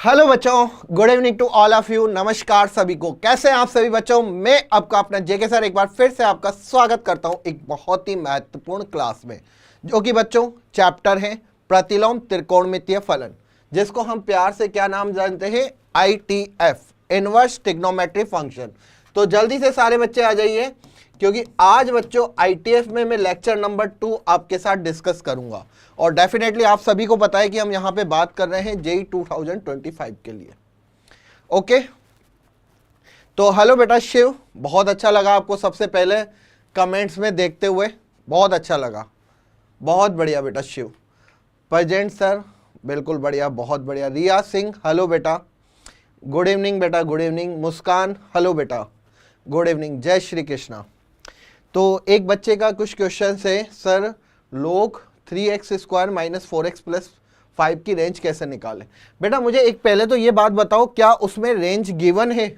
Hello बच्चों, good evening to all of you. नमस्कार सभी को। कैसे हैं आप सभी बच्चों? मैं आपका अपना जेके सर एक बार फिर से आपका स्वागत करता हूं एक बहुत ही महत्वपूर्ण क्लास में, जो कि बच्चों चैप्टर है प्रतिलोम त्रिकोणमितीय फलन, जिसको हम प्यार से क्या नाम जानते हैं? ITF, inverse trigonometry function. तो जल्दी से सारे बच्चे आ जाइए, क्योंकि आज बच्चों ITF में मैं लेक्चर नंबर 2 आपके साथ डिस्कस करूंगा। और डेफिनेटली आप सभी को पता है कि हम यहां पे बात कर रहे हैं JEE 2025 के लिए। ओके, तो हेलो बेटा शिव, बहुत अच्छा लगा आपको सबसे पहले कमेंट्स में देखते हुए, बहुत अच्छा लगा, बहुत बढ़िया बेटा शिव। प्रेजेंट सर, बिल्कुल बढ़िया, बहुत बढ़िया। रिया सिंह, हेलो बेटा, गुड इवनिंग बेटा, गुड इवनिंग। मुस्कान, हेलो बेटा, गुड इवनिंग। जय श्री कृष्णा। तो एक बच्चे का कुछ क्वेश्चन है, सर लोग 3x square minus 4x plus 5 की रेंज कैसे निकालें? बेटा मुझे एक पहले तो ये बात बताओ, क्या उसमें रेंज गिवन है?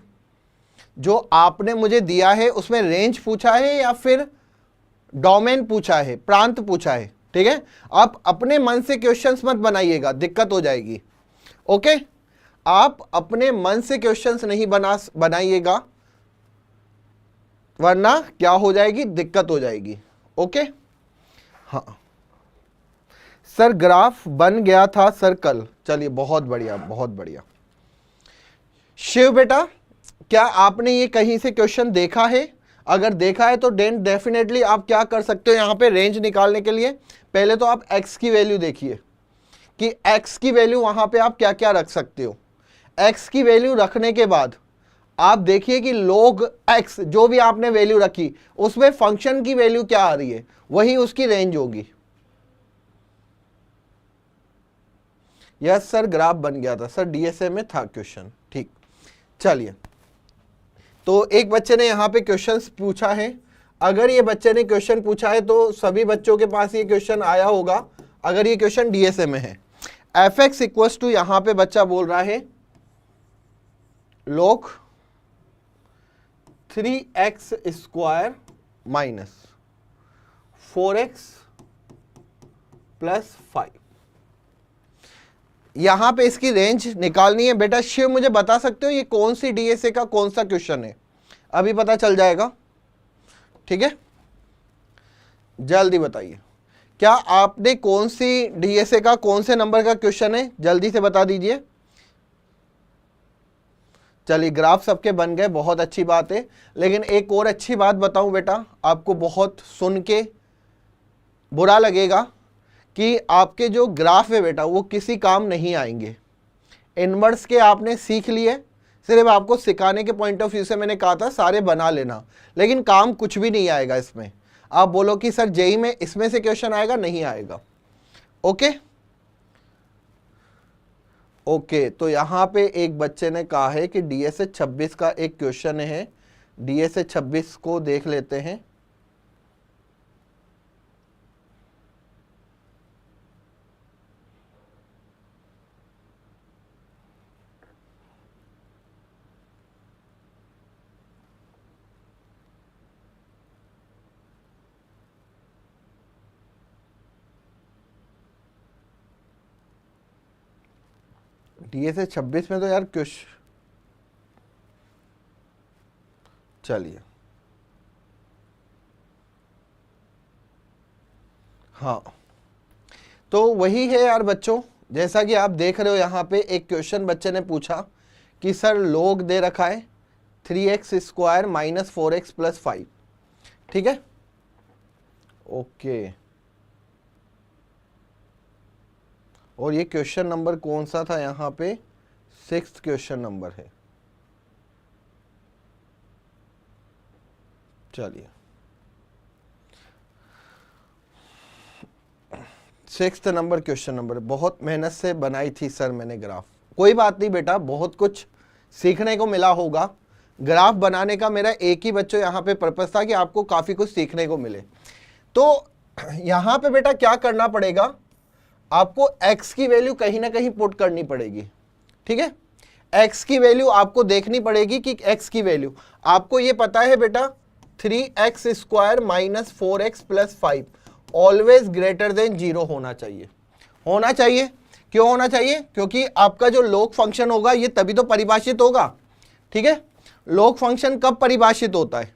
जो आपने मुझे दिया है उसमें रेंज पूछा है या फिर डोमेन पूछा है, प्रांत पूछा है? ठीक है, आप अपने मन से क्वेश्चंस मत बनाइएगा, दिक्कत हो जाएगी। ओके, आप अपने मन से क्वेश्चंस नहीं बनाइएगा, वरना क्या हो जाएगी? दिक्कत हो जाएगी। ओके, हाँ सर, ग्राफ बन गया था सर कल। चलिए, बहुत बढ़िया, बहुत बढ़िया। शिव बेटा, क्या आपने ये कहीं से क्वेश्चन देखा है? अगर देखा है तो डेफिनेटली आप क्या कर सकते हो यहाँ पे रेंज निकालने के लिए? पहले तो आप x की वैल्यू देखिए कि x की वैल्यू वहां पे आप क्या क्या रख सकते हो। x की वैल्यू रखने के बाद आप देखिए कि log x जो भी आपने वैल्यू रखी उसमें फंक्शन की वैल्यू क्या आ रही है, वही उसकी रेंज होगी। यस सर, ग्राफ बन गया था सर, DSA में था क्वेश्चन। ठीक, चलिए। तो एक बच्चे ने यहाँ पे क्वेश्चंस पूछा है। अगर ये बच्चे ने क्वेश्चन पूछा है तो सभी बच्चों के पास ये क्वेश्चन आया होगा, अगर ये क्वेश्चन DSA में है। fx इक्वल्स टू, यहाँ पे बच्चा बोल रहा है log 3x square minus 4x plus 5। यहां पे इसकी रेंज निकालनी है। बेटा शिव, मुझे बता सकते हो ये कौन सी DSA का कौन सा क्वेश्चन है? अभी पता चल जाएगा, ठीक है, जल्दी बताइए। क्या आपने कौन सी DSA का कौन से नंबर का क्वेश्चन है, जल्दी से बता दीजिए। चलिए, ग्राफ सबके बन गए, बहुत अच्छी बात है। लेकिन एक और अच्छी बात बताऊं बेटा, आपको बहुत सुन के बुरा लगेगा कि आपके जो ग्राफ है बेटा वो किसी काम नहीं आएंगे। इनवर्स के आपने सीख लिए, सिर्फ आपको सिखाने के पॉइंट ऑफ व्यू से मैंने कहा था सारे बना लेना, लेकिन काम कुछ भी नहीं आएगा इसमें। आप बोलो कि सर JEE में इसमें से क्वेश्चन आएगा, नहीं आएगा। ओके ओके, तो यहाँ पे एक बच्चे ने कहा है कि DSA 26 का एक क्वेश्चन है, DSA 26 को देख लेते हैं। DSA 26 में तो यार क्वेश्चन, चलिए, हाँ तो वही है यार बच्चों, जैसा कि आप देख रहे हो यहाँ पे एक क्वेश्चन बच्चे ने पूछा कि सर log दे रखा है 3x square minus 4x plus 5। ठीक है, ओके। और ये क्वेश्चन नंबर कौन सा था? यहाँ पे 6th क्वेश्चन नंबर है। चलिए, 6th नंबर क्वेश्चन नंबर। बहुत मेहनत से बनाई थी सर मैंने ग्राफ। कोई बात नहीं बेटा, बहुत कुछ सीखने को मिला होगा। ग्राफ बनाने का मेरा एक ही बच्चों यहाँ पे पर्पस था कि आपको काफी कुछ सीखने को मिले। तो यहाँ पे बेटा क्या करना पड़ेगा, आपको x की वैल्यू कहीं ना कहीं पुट करनी पड़ेगी। ठीक है, x की वैल्यू आपको देखनी पड़ेगी कि x की वैल्यू आपको ये पता है बेटा 3x square minus 4x plus 5 always greater than 0 होना चाहिए। क्यों होना चाहिए? क्योंकि आपका जो log फंक्शन होगा ये तभी तो परिभाषित होगा, ठीक है। log फंक्शन कब परिभाषित होता है?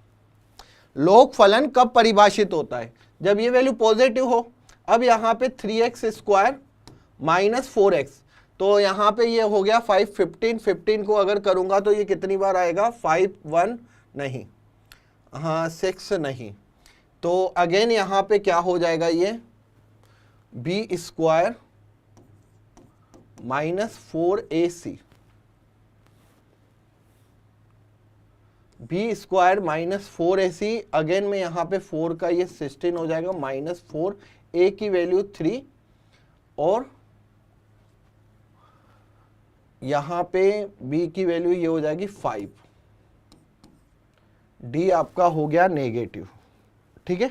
log फलन कब परिभाषित होता है? जब ये वैल्यू पॉजिटिव हो। अब यहाँ पे 3x स्क्वायर माइनस 4x, तो यहाँ पे ये हो गया 5, 15 को अगर करूँगा तो ये कितनी बार आएगा? 5, 1 नहीं, हाँ 6 नहीं, तो अगेन यहाँ पे क्या हो जाएगा? ये B square minus 4ac, B square minus 4ac, again में यहाँ पे 4 का ये 16 हो जाएगा, माइनस 4, a की वैल्यू 3 और यहाँ पे b की वैल्यू ये हो जाएगी 5, d आपका हो गया नेगेटिव, ठीक है।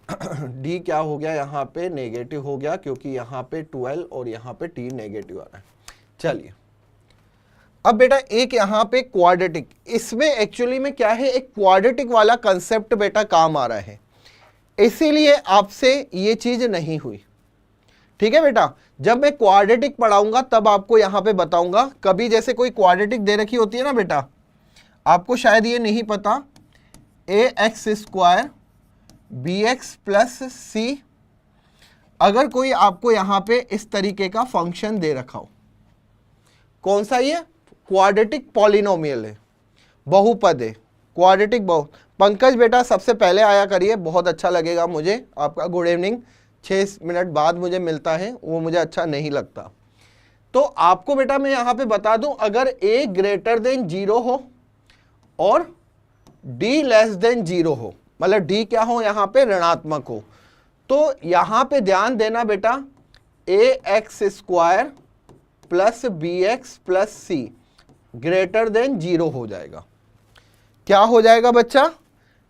d क्या हो गया? यहाँ पे नेगेटिव हो गया क्योंकि यहाँ पे 12 और यहाँ पे t नेगेटिव आ रहा है। चलिए अब बेटा एक यहाँ पे क्वाड्रेटिक, इसमें एक्चुअली में क्या है, एक क्वाड्रेटिक वाला कंसेप्ट बेटा काम आ रहा है, इसीलिए आपसे ये चीज नहीं हुई, ठीक है बेटा। जब मैं क्वाड्रेटिक पढ़ाऊंगा तब आपको यहाँ पे बताऊंगा। कभी जैसे कोई क्वाड्रेटिक दे रखी होती है ना बेटा, आपको शायद ये नहीं पता, ax square bx plus c, अगर कोई आपको यहाँ पे इस तरीके का फंक्शन दे रखा हो, कौन सा? ये क्वाड्रेटिक पॉलिनोमियल है, बहुपद है, क्वाड्रेटिक पंकज बेटा सबसे पहले आया करिए, बहुत अच्छा लगेगा मुझे आपका गुड इवनिंग। 6 मिनट बाद मुझे मिलता है वो मुझे अच्छा नहीं लगता। तो आपको बेटा मैं यहाँ पे बता दूं, अगर a ग्रेटर देन 0 हो और d लेस देन 0 हो, मतलब d क्या हो यहाँ पे? ऋणात्मक हो, तो यहाँ पे ध्यान देना बेटा, ax square plus bx plus c greater than 0 हो जाएगा। क्या हो जाएगा बच्चा?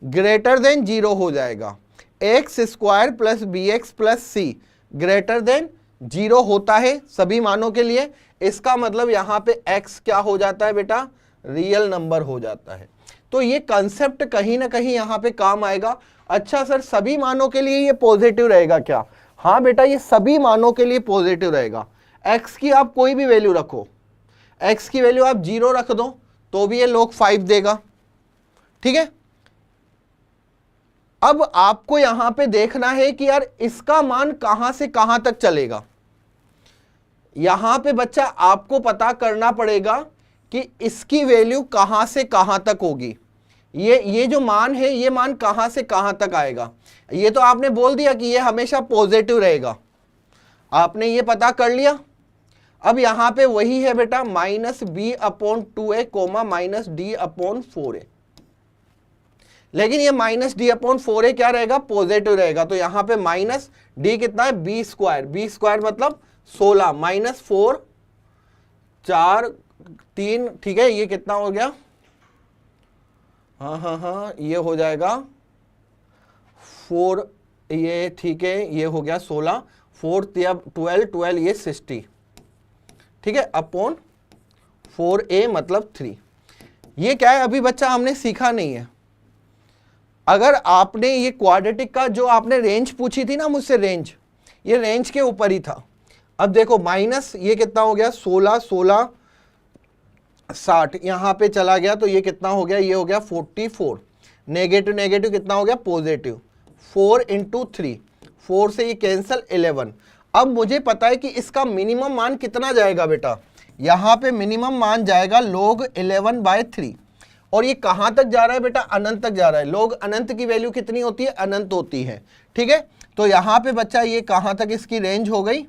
ग्रेटर देन 0 हो जाएगा। X square plus b x plus c greater than 0 होता है सभी मानों के लिए। इसका मतलब यहाँ पे x क्या हो जाता है बेटा? रियल नंबर हो जाता है। तो ये कंसेप्ट कहीं ना कहीं यहाँ पे काम आएगा। अच्छा सर सभी मानों के लिए ये पॉजिटिव रहेगा क्या? हाँ बेटा ये सभी मानों के लिए पॉजिटिव रहेगा। x की आप कोई भी वैल्यू रखो, x की वैल्यू आप 0 रख दो तो भी ये log 5 देगा, ठीक है। अब आपको यहां पे देखना है कि यार इसका मान कहां से कहां तक चलेगा। यहां पे बच्चा आपको पता करना पड़ेगा कि इसकी वैल्यू कहां से कहां तक होगी। ये जो मान है ये मान कहां से कहां तक आएगा। ये तो आपने बोल दिया कि ये हमेशा पॉजिटिव रहेगा, आपने ये पता कर लिया। अब यहां पे वही है बेटा minus B upon 2a comma minus D upon 4a, लेकिन ये माइनस डी अपॉन 4a क्या रहेगा? पॉजिटिव रहेगा। तो यहां पे माइनस डी कितना है? बी स्क्वायर मतलब 16 माइनस 4 4 3, ठीक है। ये कितना हो गया? हाँ ये हो जाएगा 4, ये ठीक है, ये हो गया 16, 4 12 ये 60, ठीक है, अपॉन 4a मतलब 3। ये क्या है? अभी बच्चा हमने सीखा नहीं है। अगर आपने ये क्वाड्रेटिक का जो आपने रेंज पूछी थी ना मुझसे, रेंज, ये रेंज के ऊपर ही था। अब देखो माइनस ये कितना हो गया? 16 16 60 यहां पे चला गया तो ये कितना हो गया? ये हो गया 44। नेगेटिव नेगेटिव कितना हो गया? पॉजिटिव। 4 इंटू 3, 4 से ये कैंसल 11। अब मुझे पता है कि इसका मिनिमम मान कितना जाएगा बेटा? यहां पे मिनिमम मान जाएगा log 11/3। और ये कहां तक जा रहा है बेटा? अनंत तक जा रहा है। log अनंत की वैल्यू कितनी होती है? अनंत होती है, ठीक है। तो यहां पे बच्चा ये कहां तक इसकी रेंज हो गई?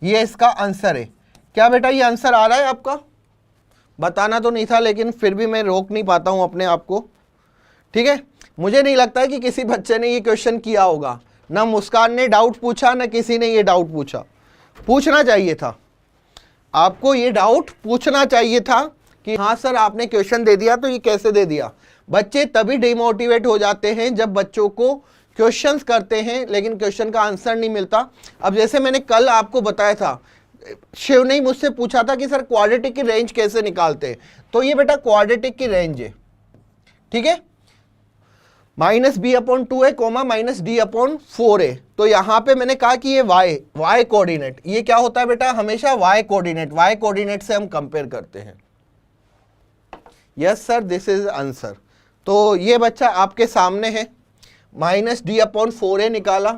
ये इसका आंसर है। क्या बेटा ये आंसर आ रहा है आपका? बताना तो नहीं था लेकिन फिर भी मैं रोक नहीं पाता हूं अपने आप को, ठीक है। मुझे नहीं लगता है कि किसी बच्चे ने ये क्वेश्चन किया होगा। ना मुस्कान ने डाउट पूछा, ना किसी ने ये डाउट पूछा। पूछना चाहिए था आपको, ये डाउट पूछना चाहिए था कि हाँ सर आपने क्वेश्चन दे दिया तो ये कैसे दे दिया। बच्चे तभी डिमोटिवेट हो जाते हैं जब बच्चों को क्वेश्चंस करते हैं लेकिन क्वेश्चन का आंसर नहीं मिलता। अब जैसे मैंने कल आपको बताया था, शिव ने मुझसे पूछा था कि सर क्वाड्रेटिक की रेंज कैसे निकालते हैं, तो ये बेटा क्वाड्रेटिक की रेंज है, ठीक है। Minus B upon 2a comma minus D upon 4a। तो यहां पे मैंने कहा कि ये y कोऑर्डिनेट, ये क्या होता है बेटा, हमेशा y कोऑर्डिनेट से हम कंपेयर करते हैं। Yes sir, this is answer. तो ये बच्चा आपके सामने है, माइनस डी अपॉन 4a निकाला,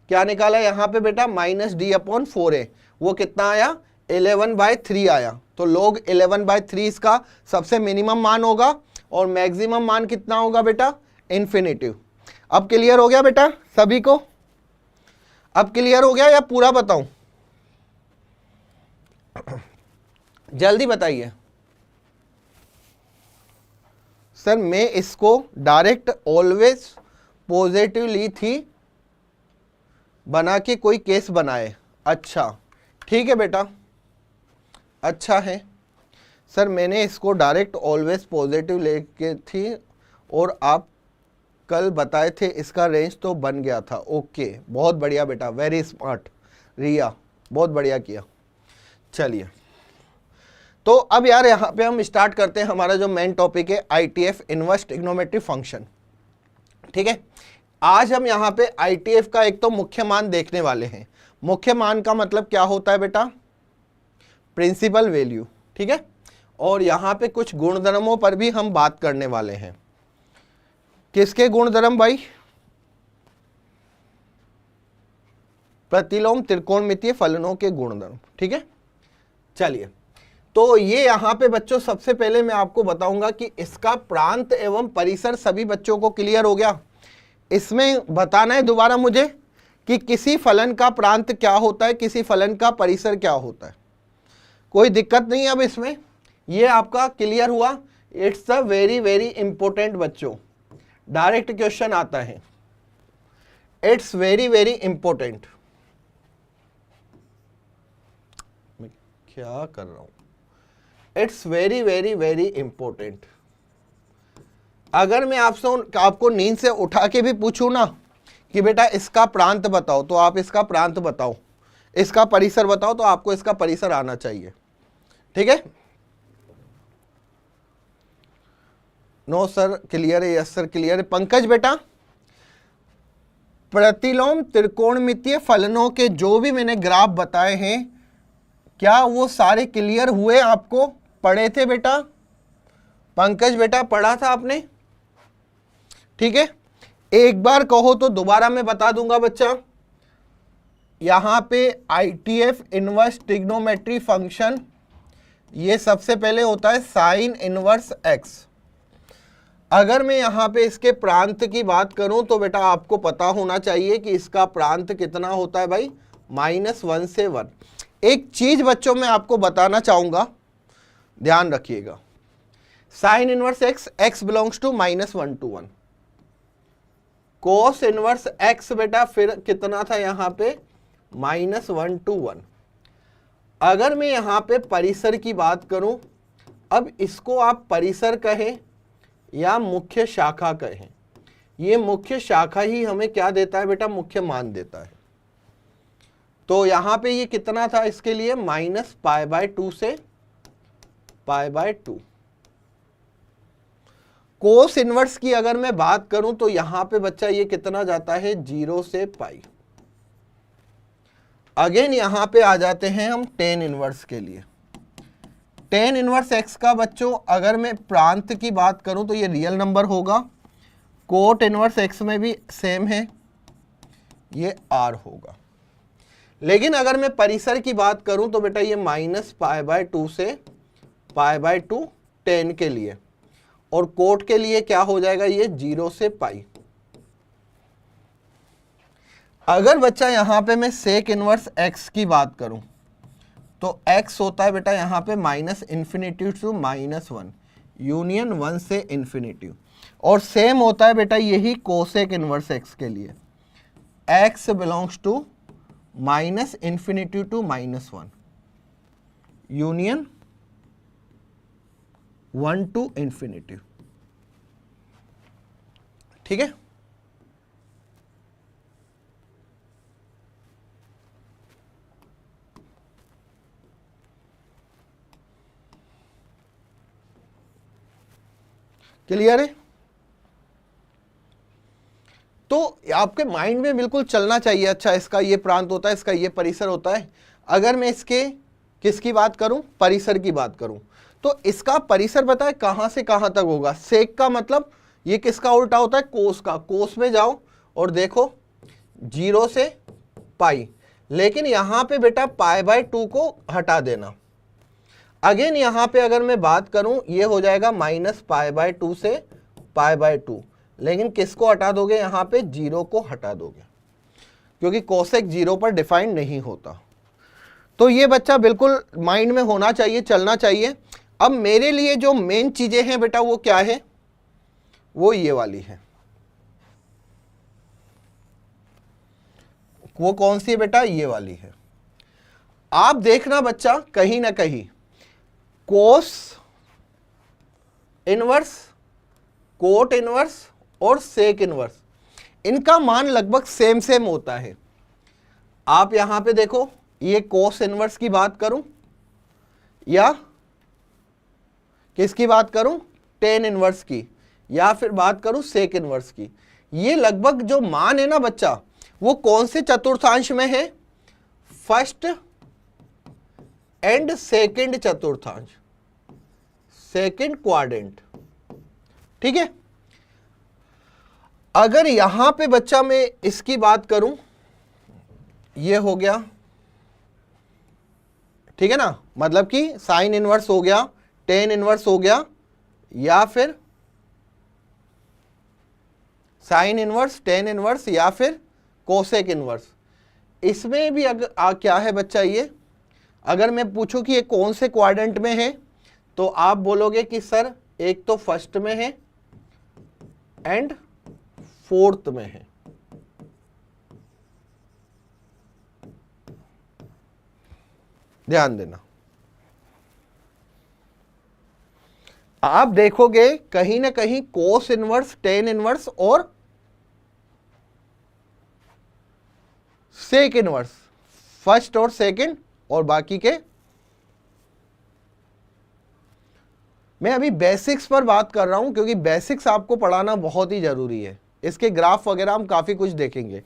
क्या निकाला यहां पे बेटा, माइनस डी अपॉन 4a, वो कितना आया, 11/3 आया। तो log 11/3 इसका सबसे मिनिमम मान होगा और मैक्सिमम मान कितना होगा बेटा, इन्फिनिटिव। अब क्लियर हो गया बेटा सभी को, अब क्लियर हो गया या पूरा बताऊं, जल्दी बताइए। सर मैं इसको डायरेक्ट ऑलवेज पॉजिटिव ली थी बना के कोई केस बनाए। अच्छा ठीक है बेटा, अच्छा है सर, मैंने इसको डायरेक्ट ऑलवेज पॉजिटिव लेके थी और आप कल बताए थे इसका रेंज तो बन गया था। ओके बहुत बढ़िया बेटा, वेरी स्मार्ट रिया, बहुत बढ़िया किया। चलिए तो अब यार यहाँ पे हम स्टार्ट करते हैं हमारा जो मेन टॉपिक है आईटीएफ इनवर्स ट्रिग्नोमेट्री फंक्शन। ठीक है, आज हम यहाँ पे आईटीएफ का एक तो मुख्य मान देखने वाले हैं। मुख्य मान का मतलब क्या होता है बेटा, प्रिंसिपल वैल्यू। ठीक है, और यहाँ पे कुछ गुणधर्मों पर भी हम बात करने वाले हैं। किसके गुणधर्म भाई, प्रतिलोम त्रिकोणमितीय फलनों के गुणधर्म। ठीक है, चलिए तो ये यहाँ पे बच्चों सबसे पहले मैं आपको बताऊंगा कि इसका प्रांत एवं परिसर सभी बच्चों को क्लियर हो गया। इसमें बताना है दोबारा मुझे कि किसी फलन का प्रांत क्या होता है, किसी फलन का परिसर क्या होता है, कोई दिक्कत नहीं है अब इसमें, ये आपका क्लियर हुआ। It's a very very important बच्चों, डायरेक्ट क्वेश्चन आता है, इट्स वेरी वेरी इंपॉर्टेंट। मैं क्या कर रहा हूं, it's very very very important. अगर मैं आपसे आपको नींद से उठा के भी पूछूं ना कि बेटा इसका प्रांत बताओ, तो आप इसका प्रांत बताओ, इसका परिसर बताओ, तो आपको इसका परिसर आना चाहिए। ठीक है, नो सर क्लियर है, यस सर क्लियर है। पंकज बेटा प्रतिलोम त्रिकोणमितीय फलनों के जो भी मैंने ग्राफ बताए हैं, क्या वो सारे क्लियर हुए आपको, पढ़े थे बेटा, पंकज बेटा पढ़ा था आपने। ठीक है, एक बार कहो तो दोबारा मैं बता दूंगा बच्चा। यहां पे आईटीएफ इनवर्स ट्रिग्नोमेट्री फंक्शन, ये सबसे पहले होता है साइन इनवर्स एक्स। अगर मैं यहां पे इसके प्रांत की बात करूं तो बेटा आपको पता होना चाहिए कि इसका प्रांत कितना होता है भाई, -1 से 1। एक चीज बच्चों मैं आपको बताना चाहूंगा, ध्यान रखिएगा, sine inverse x, x belongs to -1 to 1, cos inverse x बेटा फिर कितना था यहां पे, -1 to 1। अगर मैं यहां पे परिसर की बात करूं, अब इसको आप परिसर कहें या मुख्य शाखा कहें, ये मुख्य शाखा ही हमें क्या देता है बेटा, मुख्य मान देता है। तो यहां पे ये कितना था इसके लिए, -π/2 से π/2। कोस इनवर्स की अगर मैं बात करूं तो यहां पे बच्चा ये कितना जाता है, 0 से π। अगेन यहां पे आ जाते हैं हम टेन इनवर्स के लिए। टेन इनवर्स एक्स का बच्चों अगर मैं प्रांत की बात करूं तो ये रियल नंबर होगा, कोट इनवर्स एक्स में भी सेम है, ये आर होगा। लेकिन अगर मैं परिसर की बात करूं तो बेटा ये -π/2 से π/2 टेन के लिए, और कोट के लिए क्या हो जाएगा, ये 0 से π। अगर बच्चा यहां पे मैं सेक इनवर्स एक्स की बात करूं तो x होता है बेटा यहां पे -∞ टू -1, यूनियन 1 से इन्फिनिटी, और सेम होता है बेटा यही कोसेक इनवर्स एक्स के लिए, x belongs to -∞ to -1, union 1 to infinity. ठीक है, क्लियर है। तो आपके माइंड में बिल्कुल चलना चाहिए, अच्छा इसका ये प्रांत होता है, इसका ये परिसर होता है। अगर मैं इसके किसकी बात करूं, परिसर की बात करूं, तो इसका परिसर पता है कहां से कहां तक होगा। सेक का मतलब ये किसका उल्टा होता है, कोस का। कोस में जाओ और देखो 0 से पाई, लेकिन यहां पे बेटा π/2 को हटा देना। अगेन यहां पे अगर मैं बात करूं, ये हो जाएगा -π/2 से π/2, लेकिन किसको हटा दोगे, यहां पे 0 को हटा दोगे, क्योंकि कोसेक 0 पर डिफाइन नहीं होता। तो ये बच्चा बिल्कुल माइंड में होना चाहिए, चलना चाहिए। अब मेरे लिए जो मेन चीजें हैं बेटा वो क्या है, वो ये वाली है। वो कौन सी है बेटा, ये वाली है। आप देखना बच्चा कहीं ना कहीं कोस इनवर्स, कोट इनवर्स और सेक इनवर्स, इनका मान लगभग सेम सेम होता है। आप यहां पे देखो, ये कोस इनवर्स की बात करूं या किसकी बात करूं, टेन इनवर्स की, या फिर बात करूं सेक इनवर्स की, ये लगभग जो मान है ना बच्चा, वो कौन से चतुर्थांश में है, फर्स्ट एंड सेकंड चतुर्थांश, सेकंड क्वाड्रेंट। ठीक है। अगर यहां पे बच्चा मैं इसकी बात करूं, ये हो गया, ठीक है ना, मतलब कि साइन इनवर्स हो गया, टेन इनवर्स हो गया, या फिर साइन इनवर्स, टेन इनवर्स, या फिर कोसेक इनवर्स। इसमें भी अगर क्या है बच्चा, ये अगर मैं पूछूं कि ये कौन से क्वाड्रेंट में है, तो आप बोलोगे कि सर एक तो फर्स्ट में है एंड फोर्थ में है। ध्यान देना, आप देखोगे कहीं ना कहीं कोस इनवर्स, टेन इनवर्स और सेक इनवर्स, फर्स्ट और सेकंड, और बाकी के, मैं अभी बेसिक्स पर बात कर रहा हूं, क्योंकि बेसिक्स आपको पढ़ाना बहुत ही जरूरी है। इसके ग्राफ वगैरह हम काफी कुछ देखेंगे,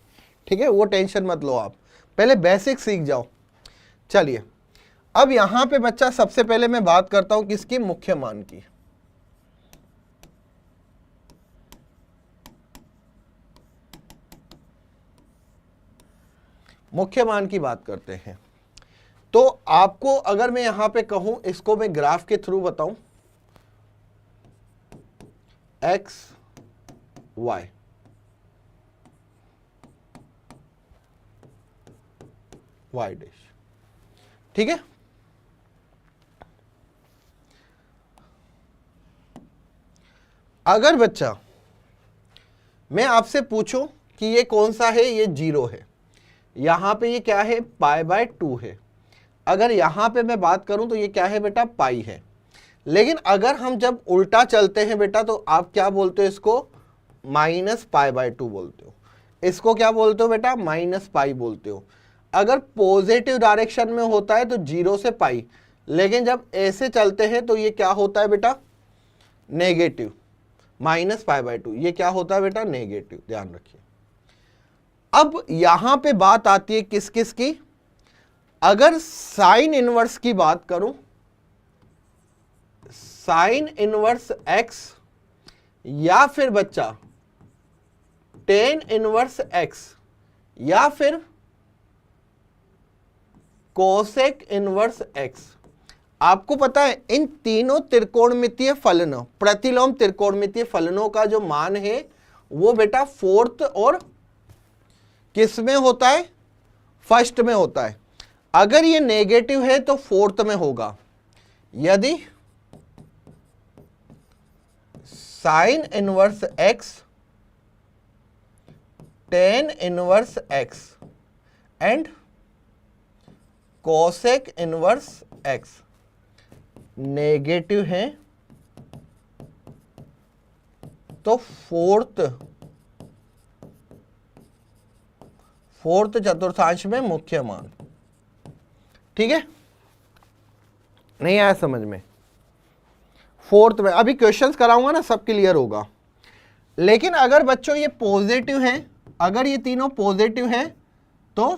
ठीक है, वो टेंशन मत लो, आप पहले बेसिक्स सीख जाओ। चलिए, अब यहां पे बच्चा सबसे पहले मैं बात करता हूं किसकी, मुख्य मान की। मुख्य मान की बात करते हैं। तो आपको अगर मैं यहां पे कहूं, इसको मैं ग्राफ के थ्रू बताऊं, x y, y डैश, ठीक है। अगर बच्चा मैं आपसे पूछूं कि ये कौन सा है, ये 0 है, यहां पे ये क्या है, π/2 है। अगर यहां पे मैं बात करूं तो ये क्या है बेटा, पाई है। लेकिन अगर हम जब उल्टा चलते हैं बेटा, तो आप क्या बोलते हो, इसको -π/2 बोलते हो। इसको क्या बोलते हो बेटा, -π बोलते हो। अगर पॉजिटिव डायरेक्शन में होता है तो 0 से पाई, लेकिन जब ऐसे चलते हैं तो ये क्या होता है बेटा, नेगेटिव, -π/2, ये क्या होता है बेटा, नेगेटिव। ध्यान रखिए। अब यहां पे बात आती है किस किस की, अगर साइन इनवर्स की बात करूं, साइन इनवर्स x, या फिर बच्चा टेन इनवर्स x, या फिर कोसेक इनवर्स x। आपको पता है इन तीनों त्रिकोणमितीय फलनों, प्रतिलोम त्रिकोणमितीय फलनों का जो मान है वो बेटा फोर्थ और किस में होता है, फर्स्ट में होता है। अगर ये नेगेटिव है तो फोर्थ में होगा। यदि sign inverse x, ten inverse x and cosec inverse x negative है, तो फोर्थ चतुर्थांश में मुख्य मान। ठीक है, नहीं आया समझ में, फोर्थ में। अभी क्वेश्चंस कराऊंगा ना, सब क्लियर होगा। लेकिन अगर बच्चों ये पॉजिटिव है अगर ये तीनों पॉजिटिव है तो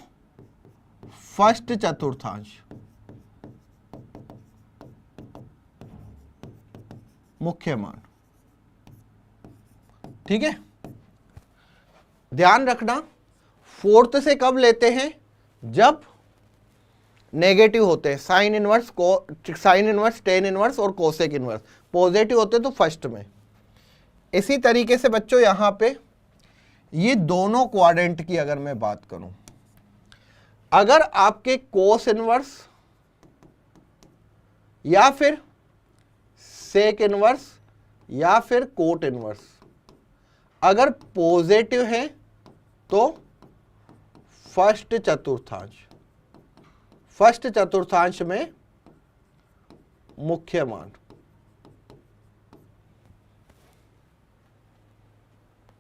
फर्स्ट चतुर्थांश, मुख्य मान। ठीक है, ध्यान रखना फोर्थ से कब लेते हैं, जब नेगेटिव होते हैं, sign inverse, sine inverse, tan inverse और कोसेक इनवर्स। पॉजिटिव होते तो फर्स्ट में। इसी तरीके से बच्चों यहां पे ये दोनों क्वाड्रेंट की अगर मैं बात करूं, अगर आपके कोस इनवर्स या फिर सेक इनवर्स या फिर कोट इनवर्स अगर पॉजिटिव है तो फर्स्ट चतुर्थांश, फर्स्ट चतुर्थांश में मुख्य मान।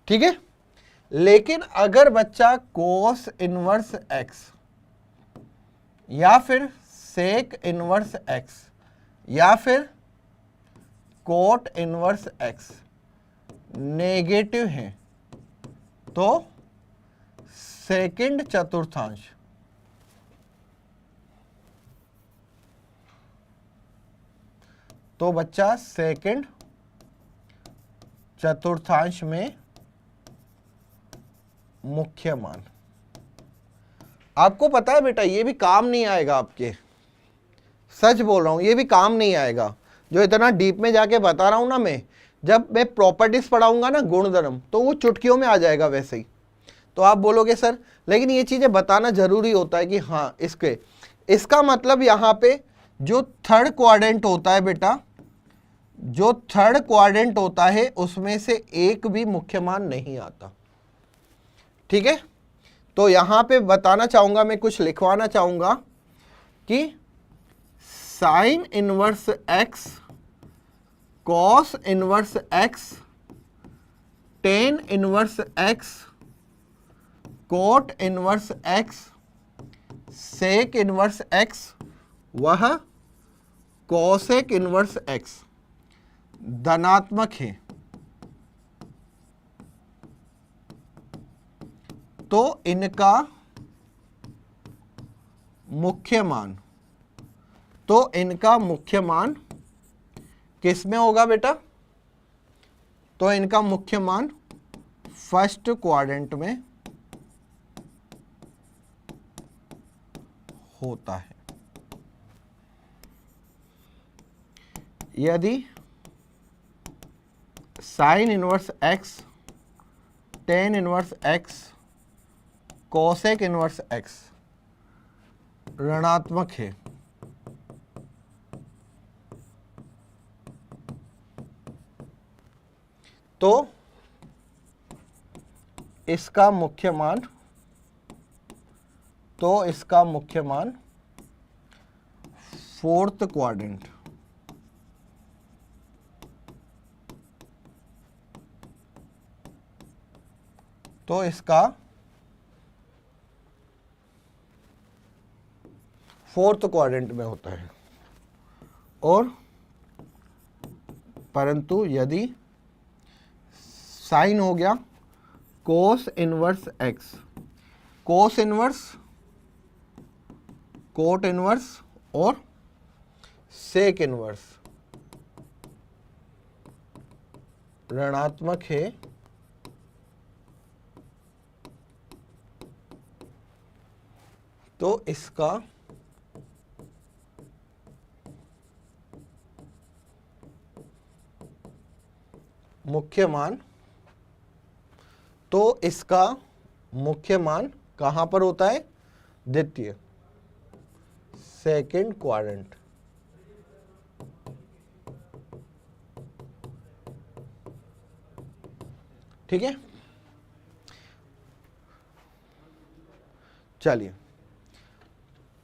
ठीक है, लेकिन अगर बच्चा कोस इनवर्स एक्स या फिर सेक इनवर्स एक्स या फिर कोट इनवर्स एक्स नेगेटिव है तो सेकंड चतुर्थांश, तो बच्चा सेकंड चतुर्थांश में मुख्य मान। आपको पता है बेटा ये भी काम नहीं आएगा आपके, सच बोल रहा हूं, ये भी काम नहीं आएगा जो इतना डीप में जाके बता रहा हूं ना मैं। जब मैं प्रॉपर्टीज पढ़ाऊंगा ना, गुणधर्म, तो वो चुटकियों में आ जाएगा वैसे ही। तो आप बोलोगे सर लेकिन ये चीजें बताना जरूरी होता है कि हाँ इसका मतलब यहाँ पे जो थर्ड क्वाड्रेंट होता है बेटा, जो थर्ड क्वाड्रेंट होता है उसमें से एक भी मुख्य मान नहीं आता। ठीक है, तो यहां पे बताना चाहूंगा मैं, कुछ लिखवाना चाहूंगा कि sine inverse x, cos inverse x, tan inverse x, cot inverse x, sec inverse x, वह कोसेक इनवर्स एक्स धनात्मक है तो इनका मुख्य मान, तो इनका मुख्य मान किस में होगा बेटा, तो इनका मुख्य मान फर्स्ट क्वाड्रेंट में होता है। यदि sign inverse x, tan inverse x, cosec inverse x ऋणात्मक है तो इसका मुख्य मान, तो इसका मुख्य मान फोर्थ क्वाड्रेंट, तो इसका फोर्थ क्वाड्रेंट में होता है। और परंतु यदि साइन हो गया कोस inverse x, cos inverse, cot inverse और सेक इनवर्स ऋणात्मक है तो इसका मुख्य मान, तो इसका मुख्य मान कहां पर होता है, द्वितीय, सेकंड क्वाड्रेंट। ठीक है, चलिए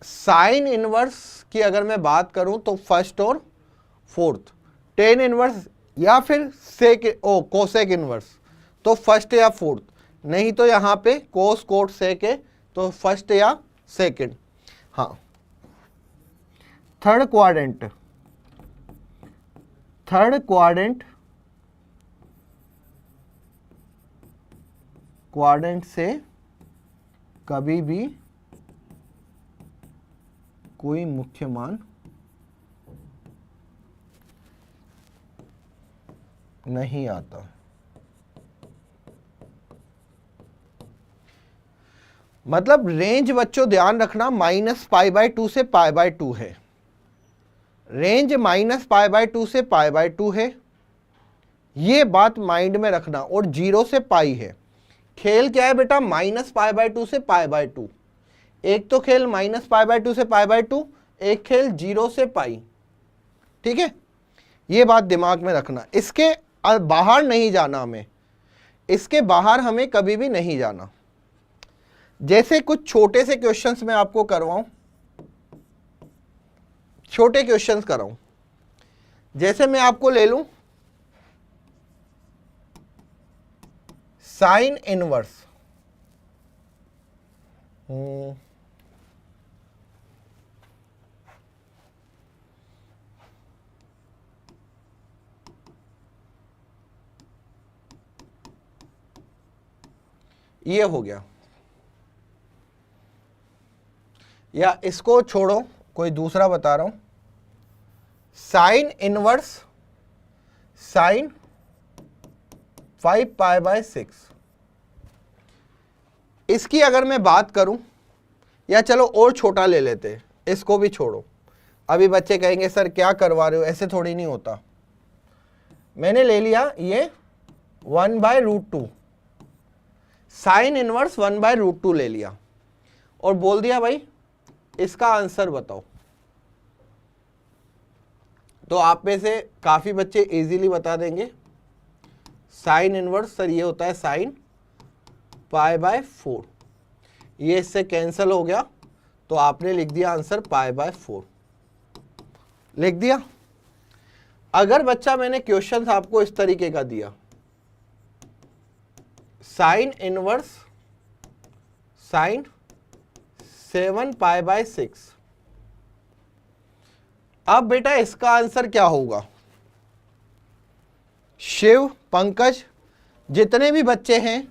साइन इनवर्स की अगर मैं बात करूं तो फर्स्ट और फोर्थ, टेन इनवर्स या फिर कोसेक इनवर्स तो फर्स्ट या फोर्थ, नहीं तो यहां पे कोस कोट सेक है तो फर्स्ट या सेकंड। हाँ, third quadrant, third quadrant quadrant से कभी भी कोई मुख्य मान नहीं आता। मतलब रेंज बच्चों ध्यान रखना -π/2 से π/2 है। रेंज -π/2 से π/2 है, ये बात माइंड में रखना। और 0 से पाई है। खेल क्या है बेटा? -π/2 से π/2। एक तो खेल -π/2 से π/2, एक खेल 0 से पाई। ठीक है, ये बात दिमाग में रखना। इसके बाहर नहीं जाना हमें, इसके बाहर हमें कभी भी नहीं जाना। जैसे कुछ छोटे से क्वेश्चंस मैं आपको करवाऊं, छोटे क्वेश्चंस कराऊं। जैसे मैं आपको ले लूं साइन इनवर्स। ये हो गया, या इसको छोड़ो, कोई दूसरा बता रहा हूं। Sine inverse sine 5π/6। इसकी अगर मैं बात करूं, या चलो और छोटा ले लेते, इसको भी छोड़ो। अभी बच्चे कहेंगे सर क्या करवा रहे हो, ऐसे थोड़ी नहीं होता। मैंने ले लिया ये 1/√2, साइन इनवर्स 1/√2 ले लिया और बोल दिया भाई इसका आंसर बताओ। तो आप में से काफी बच्चे इजीली बता देंगे। साइन इनवर्स सर ये होता है साइन π/4। ये इससे कैंसिल हो गया, तो आपने लिख दिया आंसर π/4 लिख दिया। अगर बच्चा मैंने क्वेश्चन आपको इस तरीके का दिया, साइन इनवर्स साइन 7π/6, अब बेटा इसका आंसर क्या होगा? शिव, पंकज, जितने भी बच्चे हैं,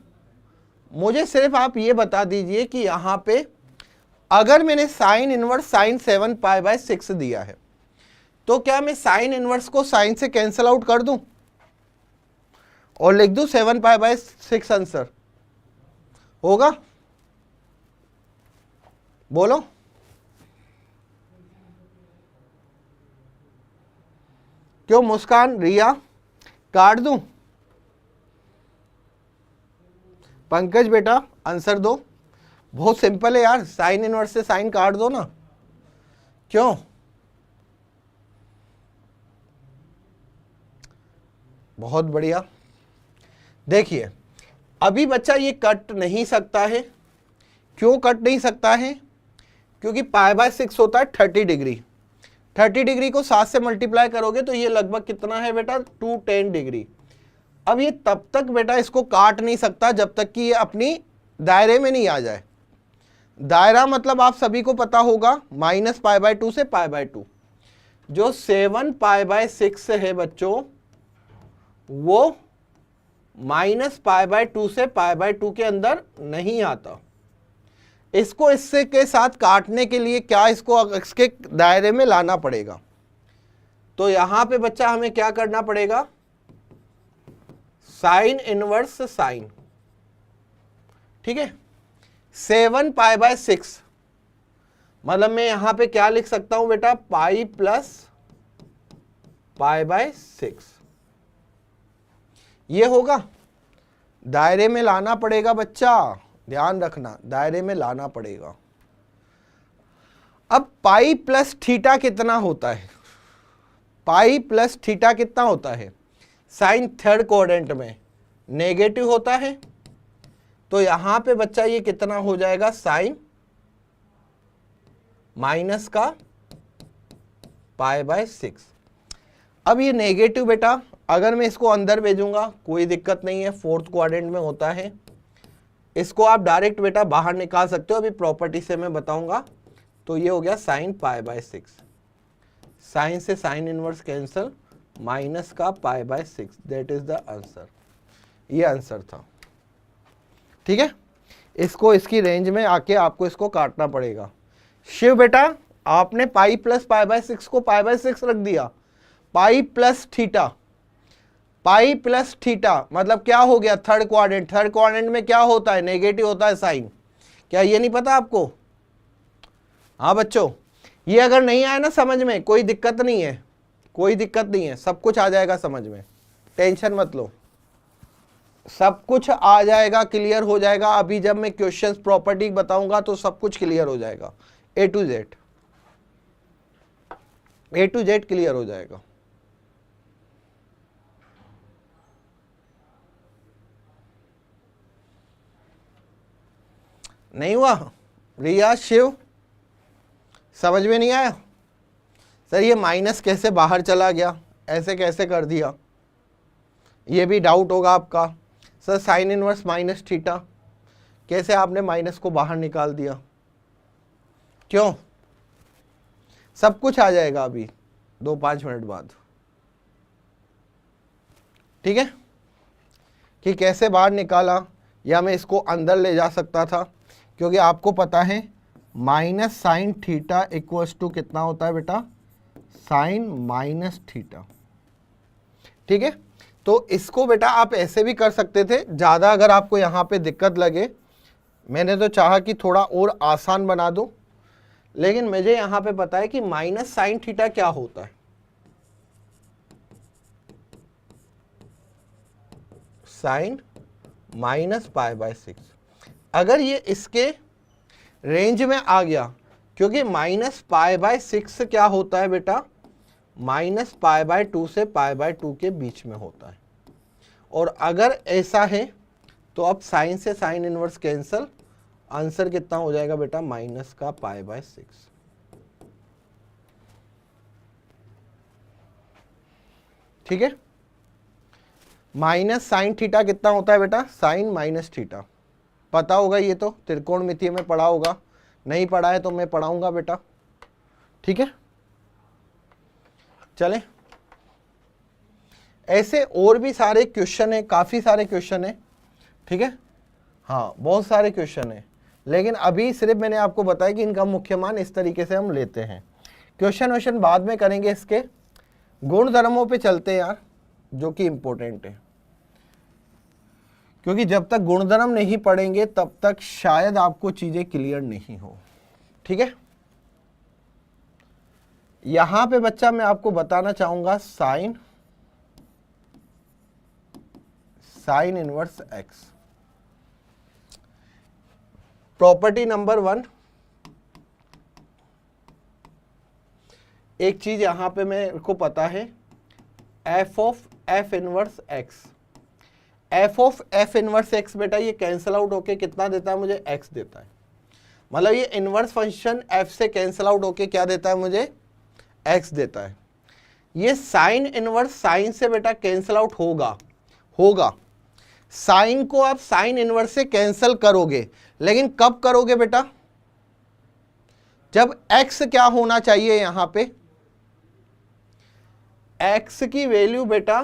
मुझे सिर्फ आप ये बता दीजिए कि यहां पे अगर मैंने साइन इनवर्स साइन 7π/6 दिया है, तो क्या मैं साइन इनवर्स को साइन से कैंसिल आउट कर दूं और लिख दूं 7π/6 आंसर होगा? बोलो। क्यों मुस्कान, रिया, काट दूं? पंकज बेटा आंसर दो। बहुत सिंपल है यार, साइन इनवर्स से साइन काट दो ना। क्यों? बहुत बढ़िया। देखिए अभी बच्चा ये कट नहीं सकता है। क्यों कट नहीं सकता है? क्योंकि π/6 होता है 30 डिग्री। 30 डिग्री को 7 से मल्टीप्लाई करोगे तो ये लगभग कितना है बेटा? 210 डिग्री। अब ये तब तक बेटा इसको काट नहीं सकता जब तक कि ये अपनी दायरे में नहीं आ जाए। दायरा मतलब आप सभी को पता होगा -π/2 से π/2। जो 7π/6 है बच्चों, वो -π/2 से π/2 के अंदर नहीं आता। इसको इससे के साथ काटने के लिए क्या इसको इसके दायरे में लाना पड़ेगा। तो यहां पे बच्चा हमें क्या करना पड़ेगा? साइन इनवर्स साइन, ठीक है, 7π/6 मतलब मैं यहां पे क्या लिख सकता हूं बेटा? Pi plus π/6। ये होगा, दायरे में लाना पड़ेगा बच्चा, ध्यान रखना, दायरे में लाना पड़ेगा। अब पाई प्लस थीटा कितना होता है? पाई प्लस थीटा कितना होता है? साइन थर्ड क्वाड्रेंट में नेगेटिव होता है। तो यहां पे बच्चा ये कितना हो जाएगा? साइन माइनस का π/6। अब ये नेगेटिव बेटा अगर मैं इसको अंदर भेजूंगा कोई दिक्कत नहीं है, फोर्थ क्वाड्रेंट में होता है। इसको आप डायरेक्ट बेटा बाहर निकाल सकते हो, अभी प्रॉपर्टी से मैं बताऊंगा। तो ये हो गया साइन π/6। साइन से साइन इनवर्स कैंसल, माइनस का π/6, दैट इज द आंसर। ये आंसर था। ठीक है, इसको इसकी रेंज में आके आपको इसको काटना पड़ेगा। शिव बेटा आपने पाई प्लस पाई बाय 6 को पाई बाय 6 रख दिया, pi plus theta, pi plus theta मतलब क्या हो गया, थर्ड क्वाड्रेंट। थर्ड क्वाड्रेंट में क्या होता है, नेगेटिव होता है साइन। क्या ये नहीं पता आपको? हाँ बच्चों, ये अगर नहीं आया ना समझ में, कोई दिक्कत नहीं है, कोई दिक्कत नहीं है, सब कुछ आ जाएगा समझ में, टेंशन मत लो, सब कुछ आ जाएगा, क्लियर हो जाएगा। अभी जब मैं क्वेश्चंस प्रॉपर्टी बताऊंगा तो सब कुछ क्लियर हो जाएगा, A to Z, A to Z clear हो जाएगा। नहीं हुआ? रिया, शिव, समझ में नहीं आया? सर ये माइनस कैसे बाहर चला गया, ऐसे कैसे कर दिया, ये भी डाउट होगा आपका। Sir sine inverse minus theta, कैसे आपने माइनस को बाहर निकाल दिया, क्यों? सब कुछ आ जाएगा अभी 2-5 मिनट बाद, ठीक है, कि कैसे बाहर निकाला, या मैं इसको अंदर ले जा सकता था, क्योंकि आपको पता है minus sine theta equals to कितना होता है बेटा, साइन माइनस थीटा। ठीक है, तो इसको बेटा आप ऐसे भी कर सकते थे, ज़्यादा अगर आपको यहाँ पे दिक्कत लगे, मैंने तो चाहा कि थोड़ा और आसान बना दूं, लेकिन मुझे यहाँ पे पता है कि माइनस साइन थीटा क्या होता है, साइन माइनस पाई बाय 6। अगर ये इसके रेंज में आ गया, क्योंकि माइनस पाई बाय 6 क्या होता है बेटा, माइनस पाई बाय 2 से पाई बाय 2 के बीच में होता है। और अगर ऐसा है तो अब साइन से साइन इनवर्स कैंसल, आंसर कितना हो जाएगा बेटा, माइनस का पाई बाय 6। ठीक है, माइनस साइन थीटा कितना होता है बेटा, साइन माइनस थीटा, पता होगा ये तो, त्रिकोणमितीय में पढ़ा होगा, नहीं पढ़ा है तो मैं पढ़ाऊंगा बेटा। ठीक है, चलें, ऐसे और भी सारे क्वेश्चन है, काफी सारे क्वेश्चन है। ठीक है, हाँ बहुत सारे क्वेश्चन है, लेकिन अभी सिर्फ मैंने आपको बताया कि इनका मुख्य मान इस तरीके से हम लेते हैं। क्वेश्चन बाद में करेंगे, इसके गुणधर्मों पे चलते हैं यार, जो कि इंपॉर्टेंट है, क्योंकि जब तक गुणधर्म नहीं पढ़ेंगे तब तक शायद आपको चीजें क्लियर नहीं हो। ठीक है, यहां पे बच्चा मैं आपको बताना चाहूंगा sign inverse x, property number 1, एक चीज यहां पे मेरे को पता है, F of F inverse x, F of F inverse x बेटा ये कैंसल आउट होके कितना देता है मुझे, एक्स देता है। मतलब ये इनवर्स फंक्शन एफ से कैंसल आउट होके क्या देता है मुझे, एक्स देता है। ये साइन इनवर्स साइन से बेटा कैंसल आउट होगा, साइन को आप साइन इनवर्स से कैंसल करोगे, लेकिन कब करोगे बेटा, जब एक्स क्या होना चाहिए, यहां पे एक्स की वैल्यू बेटा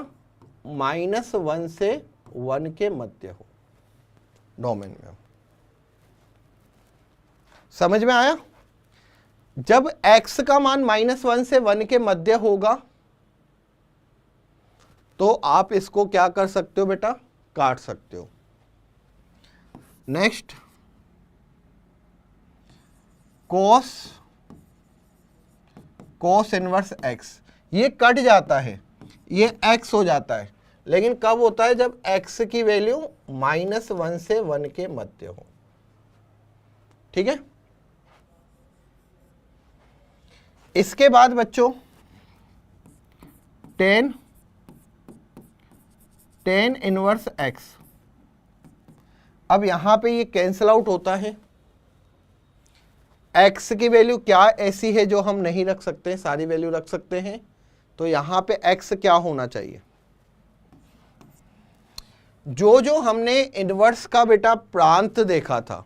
-1 से 1 के मध्य हो, डोमेन में हो। समझ में आया? जब x का मान -1 से 1 के मध्य होगा तो आप इसको क्या कर सकते हो बेटा, काट सकते हो। नेक्स्ट, cos इनवर्स x, ये कट जाता है, ये x हो जाता है, लेकिन कब होता है, जब x की वैल्यू -1 से 1 के मध्य हो। ठीक है, इसके बाद बच्चों tan इनवर्स x, अब यहां पे ये कैंसल आउट होता है, x की वैल्यू क्या ऐसी है जो हम नहीं रख सकते, सारी वैल्यू रख सकते हैं, तो यहां पे x क्या होना चाहिए, जो हमने इनवर्स का बेटा प्रांत देखा था,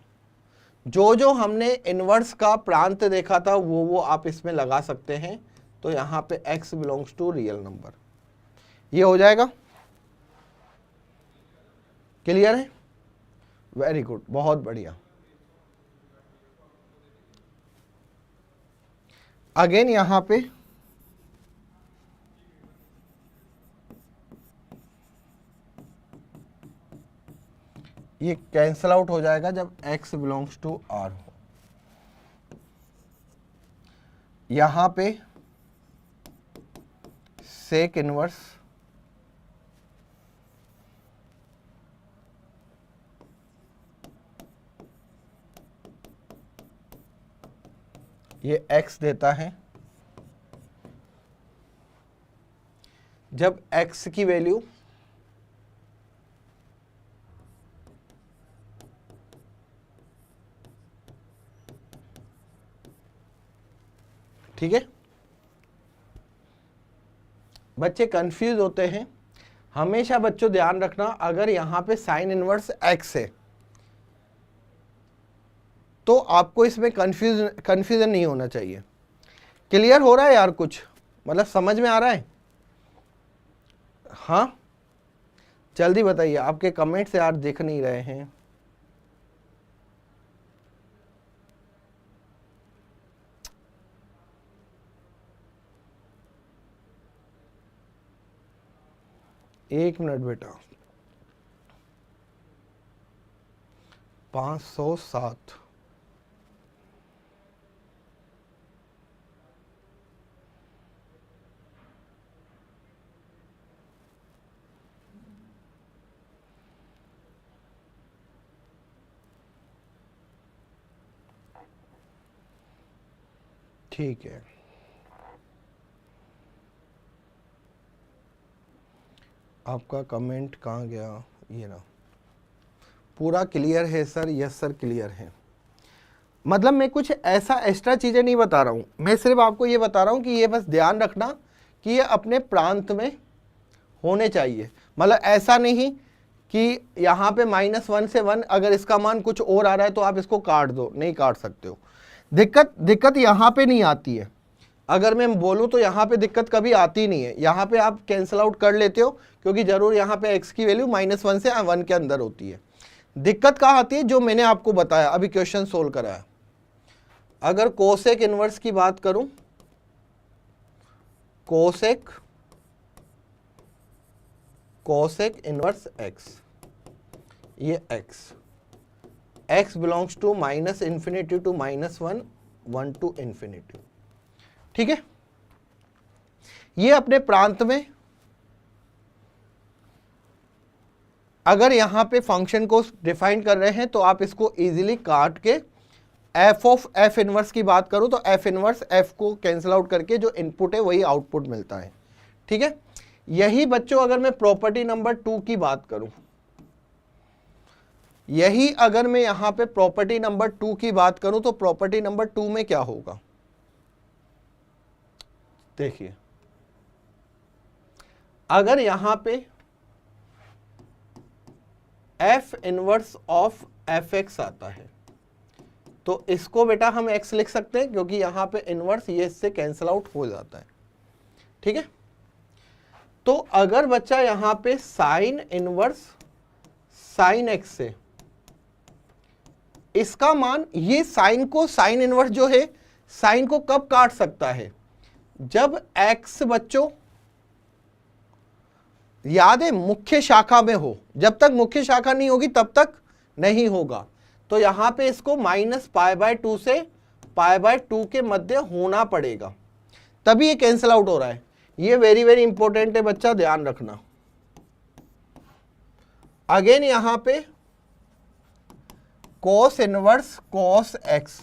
जो हमने इनवर्स का प्रांत देखा था वो आप इसमें लगा सकते हैं। तो यहां पे x belongs to real number, ये हो जाएगा, क्लियर है? वेरी गुड, बहुत बढ़िया। अगेन यहां पे ये कैंसल आउट हो जाएगा जब x बिलोंग्स टू r हो। यहां पे सेक इनवर्स ये x देता है जब x की वैल्यू ठीक है। बच्चे कंफ्यूज होते हैं, हमेशा बच्चों ध्यान रखना, अगर यहां पे साइन इनवर्स x है तो आपको इसमें कंफ्यूजन नहीं होना चाहिए। क्लियर हो रहा है यार? कुछ मतलब समझ में आ रहा है? हाँ, जल्दी बताइए, आपके कमेंट्स यार दिख नहीं रहे हैं। एक मिनट बेटा। 507 ठीक है। आपका कमेंट कहाँ गया? ये ना, पूरा क्लियर है सर? यस सर, क्लियर है। मतलब मैं कुछ ऐसा एक्स्ट्रा चीज़ें नहीं बता रहा हूँ, मैं सिर्फ आपको ये बता रहा हूँ कि ये बस ध्यान रखना कि ये अपने प्रांत में होने चाहिए। मतलब ऐसा नहीं कि यहाँ पे -1 से 1 अगर इसका मान कुछ और आ रहा है तो आप इसको काट दो, नहीं काट सकते हो। दिक्कत यहाँ पे नहीं आती है। अगर मैं बोलूँ तो यहाँ पे दिक्कत कभी आती नहीं है, यहाँ पे आप कैंसिल आउट कर लेते हो क्योंकि जरूर यहाँ पे x की वैल्यू -1 से 1 के अंदर होती है। दिक्कत कहाँ आती है? जो मैंने आपको बताया, अभी क्वेश्चन सोल्व कराया। अगर कोसेक इनवर्स की बात करूं, कोसेक इनवर्स x, ये x belongs to -minus infinity to -1, 1 to infinity. ठीक है, ये अपने प्रांत में अगर यहां पे फंक्शन को डिफाइन कर रहे हैं तो आप इसको इजीली काट के f ऑफ f इनवर्स की बात करूं तो f इनवर्स f को कैंसिल आउट करके जो इनपुट है वही आउटपुट मिलता है। ठीक है, यही बच्चों अगर मैं प्रॉपर्टी नंबर 2 की बात करूं, यही अगर मैं यहां पे प्रॉपर्टी नंबर 2 की बात करूं तो प्रॉपर्टी नंबर 2 में क्या होगा? देखिए, अगर यहां पे f इनवर्स ऑफ fx आता है तो इसको बेटा हम x लिख सकते हैं क्योंकि यहां पे इनवर्स ये इससे कैंसिल आउट हो जाता है। ठीक है, तो अगर बच्चा यहां पे साइन इनवर्स साइन x से इसका मान, ये साइन को, साइन इनवर्स जो है साइन को कब काट सकता है? जब x बच्चों याद है मुख्य शाखा में हो, जब तक मुख्य शाखा नहीं होगी तब तक नहीं होगा। तो यहां पे इसको -π/2 से π/2 के मध्य होना पड़ेगा, तभी ये कैंसिल आउट हो रहा है। ये वेरी वेरी इंपॉर्टेंट है बच्चा, ध्यान रखना। अगेन यहां पे कोस इनवर्स कोस x,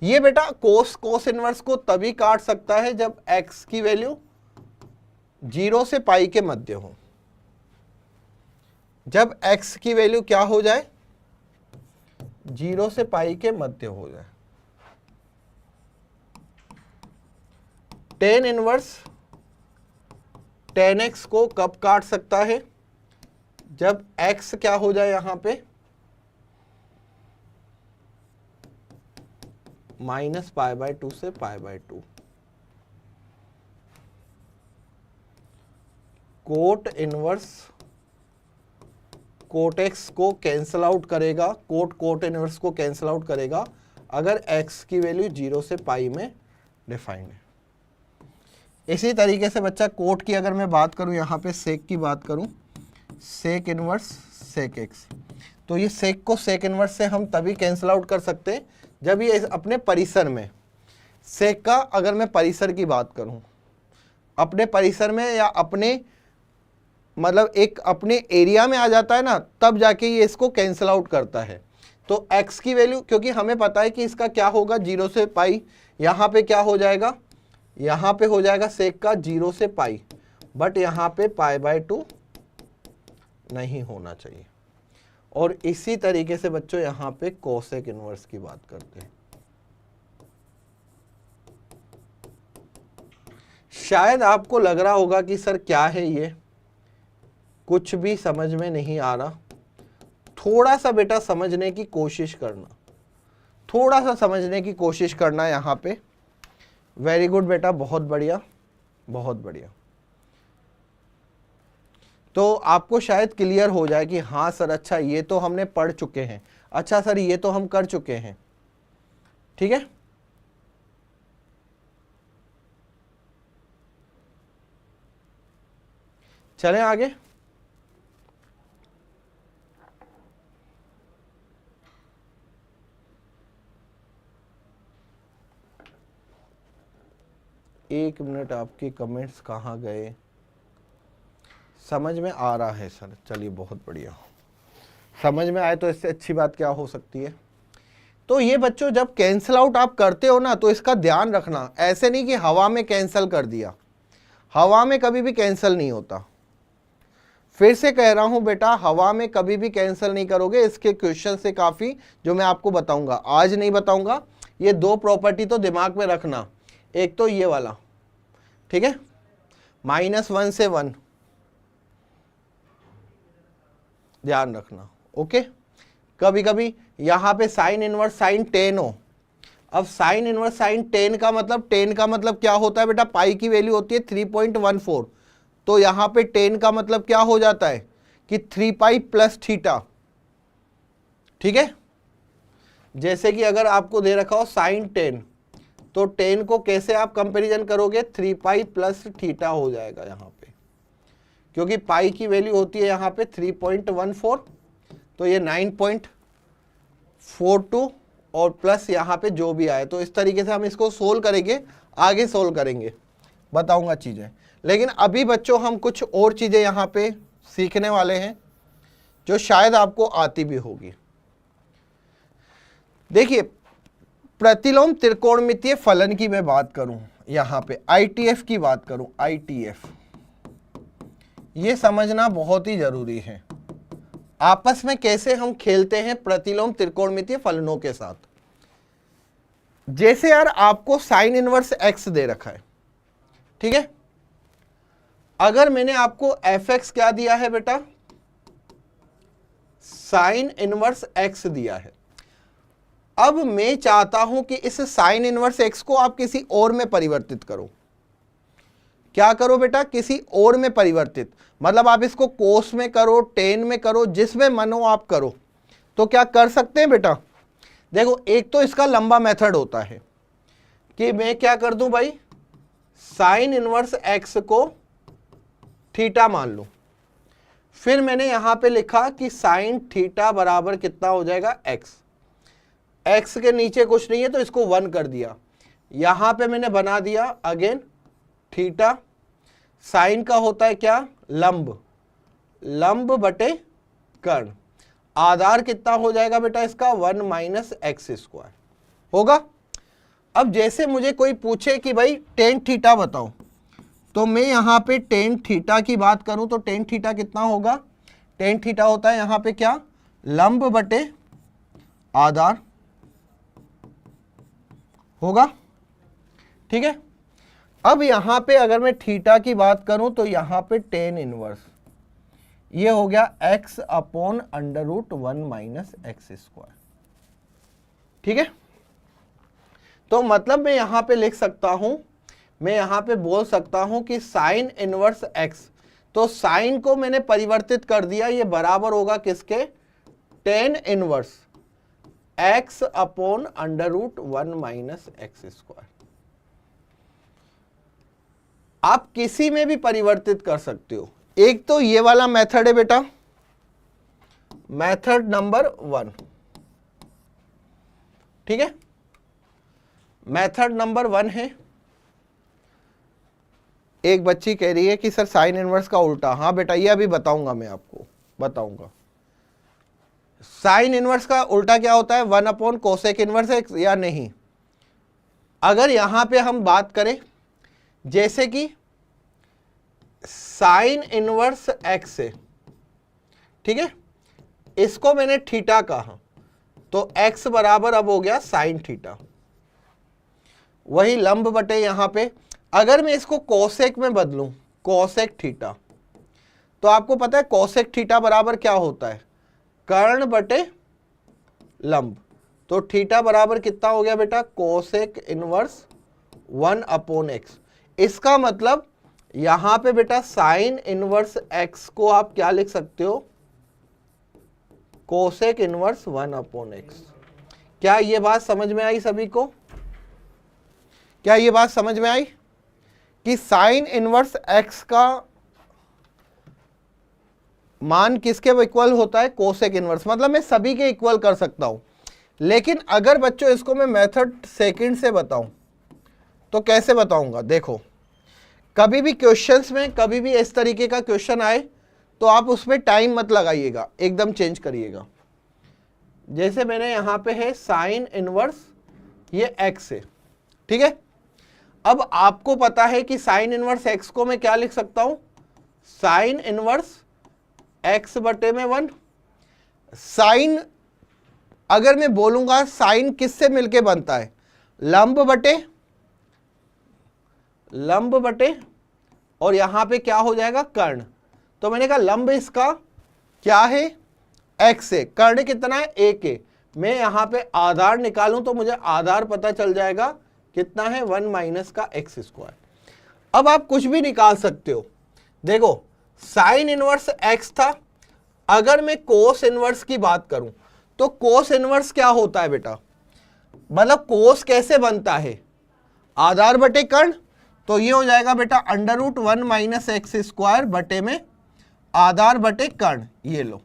ये बेटा कोस इनवर्स को तभी काट सकता है जब x की वैल्यू 0 से पाई के मध्य हो। जब x की वैल्यू क्या हो जाए? 0 से पाई के मध्य हो जाए। टेन इनवर्स टेन x को कब काट सकता है? जब x क्या हो जाए यहां पे -π/2 से π/2। कोट कोट एक्स को कैंसल आउट करेगा, कोट इनवर्स को कैंसल आउट करेगा अगर x की वैल्यू 0 से पाई में डिफाइंड है। इसी तरीके से बच्चा कोट की अगर मैं बात करूं, यहाँ पे सेक की बात करूं, सेक इनवर्स सेक एक्स, तो ये सेक को सेक इनवर्स से हम तभी कैंसिल आउट कर सकते हैं जब ये अपने परिसर में, सेक का अगर मैं परिसर की बात करूं, अपने परिसर में या अपने मतलब एक अपने एरिया में आ जाता है ना, तब जाके ये इसको कैंसिल आउट करता है। तो x की वैल्यू, क्योंकि हमें पता है कि इसका क्या होगा 0 से पाई, यहाँ पे क्या हो जाएगा, यहाँ पे हो जाएगा सेक का 0 से पाई, बट यहाँ पे π/2 नहीं होना चाहिए। और इसी तरीके से बच्चों यहाँ पे कोसेक इनवर्स की बात करते हैं। शायद आपको लग रहा होगा कि सर क्या है ये, कुछ भी समझ में नहीं आ रहा। थोड़ा सा बेटा समझने की कोशिश करना, थोड़ा सा समझने की कोशिश करना यहाँ पे। वेरी गुड बेटा, बहुत बढ़िया, बहुत बढ़िया। तो आपको शायद क्लियर हो जाए कि हाँ सर, अच्छा ये तो हमने पढ़ चुके हैं, अच्छा सर ये तो हम कर चुके हैं। ठीक है, चलें आगे। एक मिनट, आपके कमेंट्स कहाँ गए? समझ में आ रहा है सर, चलिए बहुत बढ़िया। समझ में आए तो इससे अच्छी बात क्या हो सकती है। तो ये बच्चों जब कैंसिल आउट आप करते हो ना, तो इसका ध्यान रखना, ऐसे नहीं कि हवा में कैंसिल कर दिया, हवा में कभी भी कैंसिल नहीं होता। फिर से कह रहा हूं बेटा, हवा में कभी भी कैंसिल नहीं करोगे। इसके क्वेश्चन से काफ़ी जो मैं आपको बताऊंगा, आज नहीं बताऊंगा। ये दो प्रॉपर्टी तो दिमाग में रखना, एक तो ये वाला, ठीक है, -1 से 1 ध्यान रखना। ओके, कभी कभी यहाँ पे साइन इनवर्स साइन 10 हो। अब साइन इनवर्स साइन 10 का मतलब, 10 का मतलब क्या होता है बेटा, पाई की वैल्यू होती है 3.14, तो यहाँ पे 10 का मतलब क्या हो जाता है कि 3 पाई प्लस थीटा। ठीक है, जैसे कि अगर आपको दे रखा हो साइन 10, तो 10 को कैसे आप कंपैरिजन करोगे, 3 पाई प्लस थीटा हो जाएगा यहाँ पे, क्योंकि पाई की वैल्यू होती है यहाँ पे 3.14, तो ये 9.42 और प्लस यहाँ पे जो भी आए। तो इस तरीके से हम इसको सोल्व करेंगे, आगे सोल्व करेंगे, बताऊंगा चीज़ें। लेकिन अभी बच्चों हम कुछ और चीज़ें यहाँ पे सीखने वाले हैं जो शायद आपको आती भी होगी। देखिए, प्रतिलोम त्रिकोणमितीय फलन की मैं बात करूं, यहाँ पे ITF की बात करूं, ITF, ये समझना बहुत ही जरूरी है। आपस में कैसे हम खेलते हैं प्रतिलोम त्रिकोणमितीय फलनों के साथ। जैसे यार आपको साइन इनवर्स x दे रखा है, ठीक है, अगर मैंने आपको fx क्या दिया है बेटा, साइन इनवर्स x दिया है। अब मैं चाहता हूं कि इस साइन इनवर्स x को आप किसी और में परिवर्तित करो। क्या करो बेटा, किसी और में परिवर्तित, मतलब आप इसको कोस में करो, टेन में करो, जिसमें मन हो आप करो। तो क्या कर सकते हैं बेटा, देखो एक तो इसका लंबा मेथड होता है कि मैं क्या कर दूं भाई, साइन इनवर्स x को थीटा मान लूं, फिर मैंने यहां पे लिखा कि साइन थीटा बराबर कितना हो जाएगा x के नीचे कुछ नहीं है तो इसको 1 कर दिया। यहां पे मैंने बना दिया अगेन थीटा, साइन का होता है क्या, लंब, लंब बटे कर्ण, आधार कितना हो जाएगा बेटा इसका 1 माइनस एक्स स्क्वायर होगा। अब जैसे मुझे कोई पूछे कि भाई टेन थीटा बताओ, तो मैं यहाँ पे टेन थीटा की बात करूं तो टेन थीटा कितना होगा, टेन थीटा होता है यहाँ पे क्या, लंब बटे आधार होगा। ठीक है, अब यहां पे अगर मैं थीटा की बात करूं तो यहां पे टेन इनवर्स, ये हो गया x upon √1 minus x square. ठीक है, तो मतलब मैं यहां पे लिख सकता हूं, मैं यहां पे बोल सकता हूं कि साइन इनवर्स x, तो साइन को मैंने परिवर्तित कर दिया, ये बराबर होगा किसके, tan inverse x upon under root 1 minus x square. आप किसी में भी परिवर्तित कर सकते हो। एक तो ये वाला मेथड है बेटा, मेथड नंबर 1, ठीक है, मेथड नंबर 1 है। एक बच्ची कह रही है कि सर साइन इनवर्स का उल्टा। हाँ बेटा, ये अभी बताऊंगा, मैं आपको बताऊंगा। साइन इनवर्स का उल्टा क्या होता है, 1 अपॉन कोसेक इनवर्स एक्स, या नहीं। अगर यहां पे हम बात करें जैसे कि साइन इनवर्स एक्स है, ठीक है, इसको मैंने थीटा कहा, तो x बराबर अब हो गया साइन थीटा। वही लंब बटे यहां पे अगर मैं इसको कोसेक में बदलूं, कोसेक थीटा, तो आपको पता है कोसेक थीटा बराबर क्या होता है, कर्ण बटे लंब। तो थीटा बराबर कितना हो गया बेटा, कोसेक इनवर्स 1 अपॉन एक्स। इसका मतलब यहां पे बेटा साइन इनवर्स एक्स को आप क्या लिख सकते हो, कोसेक इनवर्स 1 अपॉन एक्स। क्या ये बात समझ में आई सभी को? क्या ये बात समझ में आई कि साइन इनवर्स एक्स का मान किसके इक्वल होता है, कोसेक इनवर्स। मतलब मैं सभी के इक्वल कर सकता हूं। लेकिन अगर बच्चों इसको मैं मेथड सेकंड से बताऊं तो कैसे बताऊंगा, देखो कभी भी क्वेश्चंस में कभी भी इस तरीके का क्वेश्चन आए तो आप उसमें टाइम मत लगाइएगा, एकदम चेंज करिएगा। जैसे मैंने यहां पे है साइन इनवर्स, ये एक्स है, ठीक है। अब आपको पता है कि साइन इनवर्स एक्स को मैं क्या लिख सकता हूं, साइन इनवर्स एक्स बटे में 1। साइन अगर मैं बोलूंगा साइन किससे मिलके बनता है, लंब बटे और यहां पे क्या हो जाएगा, कर्ण। तो मैंने कहा लंब इसका क्या है, एक्स है, कर्ण कितना है, 1 है। मैं यहां पे आधार निकालूं तो मुझे आधार पता चल जाएगा कितना है, 1 माइनस का एक्स स्क्वायर। अब आप कुछ भी निकाल सकते हो। देखो साइन इनवर्स एक्स था, अगर मैं कोस इनवर्स की बात करूं तो कोस इनवर्स क्या होता है बेटा, मतलब कोस कैसे बनता है, आधार बटे कर्ण। तो ये हो जाएगा बेटा under root 1 minus x square बटे में आधार बटे कर्ण। ये लो।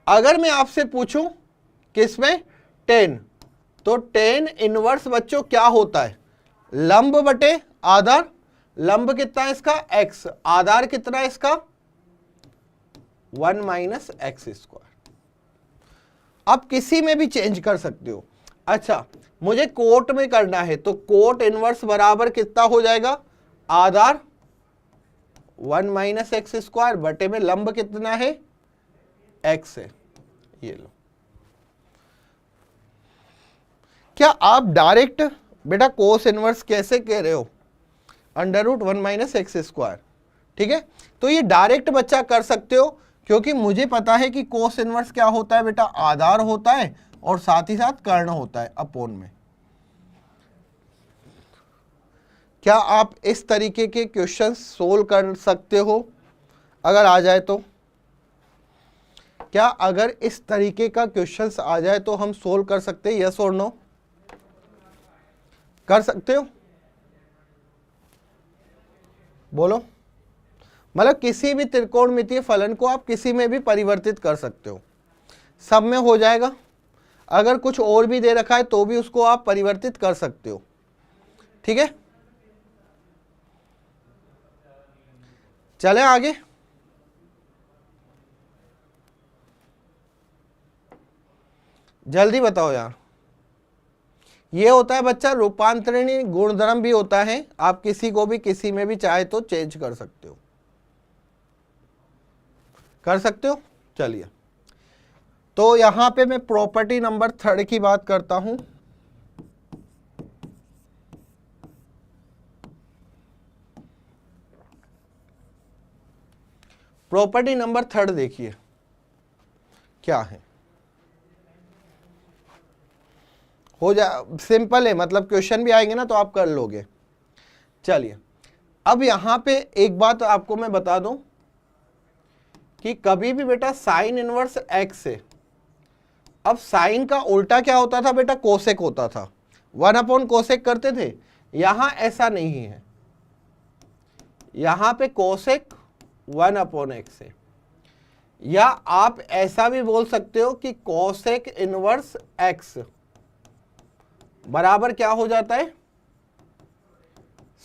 अगर मैं आपसे पूछूं किसमें, 10, तो 10 इनवर्स बच्चों क्या होता है, लंब बटे आधार। लंब कितना है इसका, x, आधार कितना है इसका, 1 माइनस एक्स स्क्वायर। आप किसी में भी चेंज कर सकते हो। अच्छा मुझे कोट में करना है तो कोट इनवर्स बराबर कितना हो जाएगा, आधार 1 माइनस एक्स स्क्वायर बटे में लंब कितना है, x है। ये लो। क्या आप डायरेक्ट बेटा कोस इनवर्स कैसे कह रहे हो, under root 1 minus x square, ठीक है। तो ये डायरेक्ट बच्चा कर सकते हो क्योंकि मुझे पता है कि कोस इनवर्स क्या होता है बेटा, आधार होता है और साथ ही साथ कर्ण होता है अपोन में। क्या आप इस तरीके के क्वेश्चन सोल्व कर सकते हो अगर आ जाए तो? क्या अगर इस तरीके का क्वेश्चंस आ जाए तो हम सोल्व कर सकते हैं, यस और नो? कर सकते हो, बोलो। मतलब किसी भी त्रिकोणमितीय फलन को आप किसी में भी परिवर्तित कर सकते हो, सब में हो जाएगा। अगर कुछ और भी दे रखा है तो भी उसको आप परिवर्तित कर सकते हो, ठीक है। चलें आगे। जल्दी बताओ यार। ये होता है बच्चा रूपांतरणीय गुणधर्म भी होता है, आप किसी को भी किसी में भी चाहे तो चेंज कर सकते हो, कर सकते हो। चलिए तो यहां पे मैं प्रॉपर्टी नंबर 3 की बात करता हूं। प्रॉपर्टी नंबर 3 देखिए क्या है, हो जा सिंपल है, मतलब क्वेश्चन भी आएंगे ना तो आप कर लोगे। चलिए अब यहां पे एक बात आपको मैं बता दूं कि कभी भी बेटा साइन इनवर्स एक्स से, अब साइन का उल्टा क्या होता था बेटा, कोसेक होता था, 1 कोसेक करते थे। यहां ऐसा नहीं है, यहां पे कोसेक 1/x है, या आप ऐसा भी बोल सकते हो कि कोसेक इनवर्स एक्स बराबर क्या हो जाता है,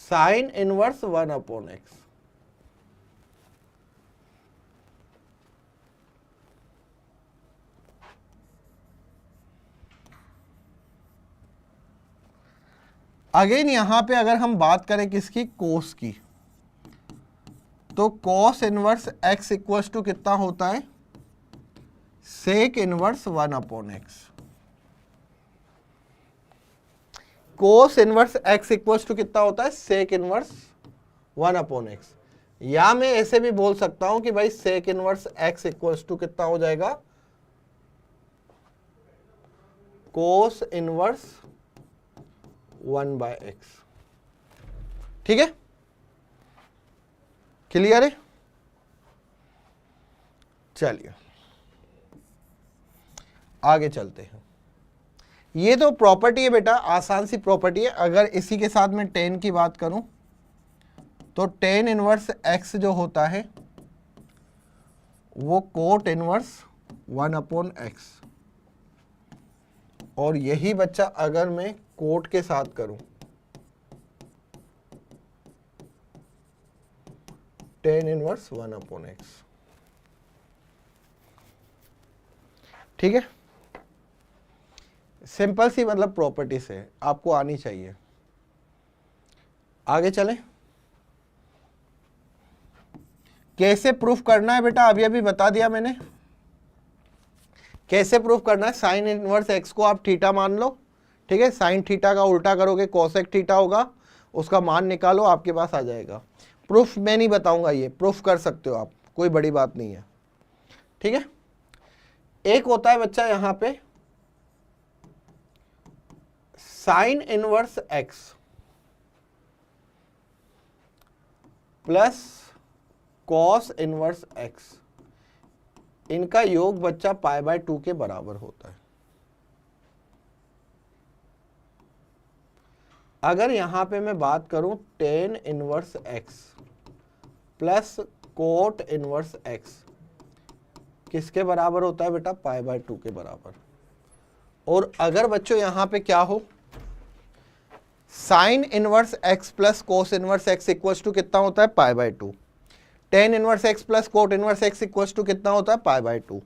साइन इनवर्स 1/x। अगेन यहां पे अगर हम बात करें किसकी, कोस की, तो cos inverse x equals to कितना होता है, sec inverse 1/x। Cos inverse x equals to कितना होता है, सेक इनवर्स 1/x। या मैं ऐसे भी बोल सकता हूं कि भाई sec inverse x equals to कितना हो जाएगा, कोस इनवर्स 1/x। ठीक है, क्लियर है। चलिए आगे चलते हैं। ये तो प्रॉपर्टी है बेटा, आसान सी प्रॉपर्टी है। अगर इसी के साथ मैं टेन की बात करूं तो टेन इनवर्स एक्स जो होता है वो कोट इनवर्स 1/x, और यही बच्चा अगर मैं कोट के साथ करूं, टेन इनवर्स 1/x। ठीक है, सिंपल सी मतलब प्रॉपर्टी से आपको आनी चाहिए। आगे चलें, कैसे प्रूफ करना है बेटा, अभी अभी बता दिया मैंने। कैसे प्रूफ करना है, साइन इनवर्स एक्स को आप थीटा मान लो, ठीक है, साइन थीटा का उल्टा करोगे कोसेक थीटा होगा, उसका मान निकालो, आपके पास आ जाएगा। प्रूफ मैं नहीं बताऊंगा, ये प्रूफ कर सकते हो आप, कोई बड़ी बात नहीं है। ठीक है, एक होता है बच्चा यहां पे sine inverse x plus cos inverse x, इनका योग बच्चा π/2 के बराबर होता है। अगर यहां पे मैं बात करूं ten inverse x plus cot inverse x, किसके बराबर होता है बेटा, π/2 के बराबर। और अगर बच्चों यहां पे क्या हो, sine inverse x plus cos inverse x equals to कितना होता है, π/2। Tan inverse x plus cot inverse x equals to कितना होता है, π/2।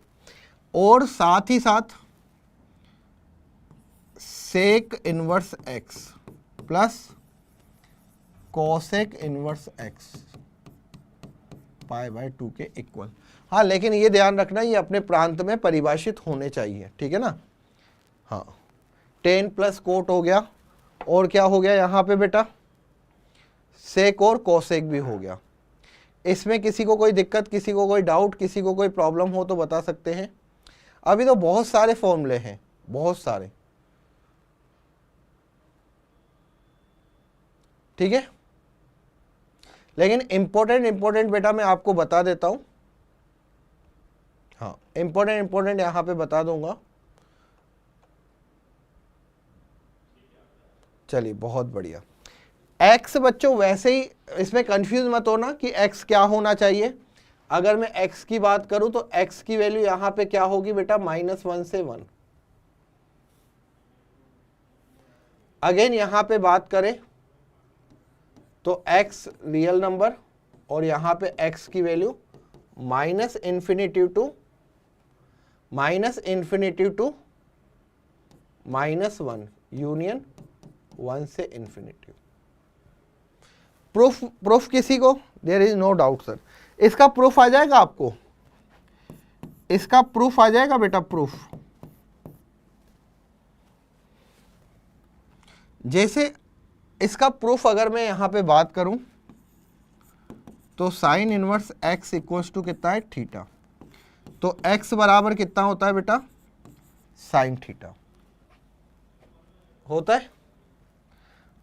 और साथ ही साथ sec inverse x plus cosec inverse x π/2 के इक्वल। हाँ, लेकिन ये ध्यान रखना, ये अपने प्रांत में परिभाषित होने चाहिए, ठीक है ना। हाँ, टेन प्लस कोट हो गया, और क्या हो गया यहाँ पे बेटा, सेक और कोसेक भी हो गया। इसमें किसी को कोई दिक्कत, किसी को कोई डाउट, किसी को कोई प्रॉब्लम हो तो बता सकते हैं। अभी तो बहुत सारे फॉर्मूले हैं, बहुत सारे, ठीक है। लेकिन इंपॉर्टेंट बेटा मैं आपको बता देता हूं। हाँ, इंपॉर्टेंट यहां पे बता दूंगा। चलिए, बहुत बढ़िया। एक्स बच्चों वैसे ही इसमें कंफ्यूज मत होना कि एक्स क्या होना चाहिए। अगर मैं एक्स की बात करूं तो एक्स की वैल्यू यहां पे क्या होगी बेटा, -1 से 1। अगेन यहां पे बात करें तो x रियल नंबर, और यहां पे x की वैल्यू -∞ टू -1 यूनियन 1 से इन्फिनिटी। प्रूफ किसी को, there is no doubt sir. इसका प्रूफ आ जाएगा आपको, इसका प्रूफ आ जाएगा बेटा, प्रूफ। जैसे इसका प्रूफ अगर मैं यहां पे बात करूं तो sine inverse x equals to कितना है, थीटा। तो x बराबर कितना होता है बेटा, साइन थीटा होता है।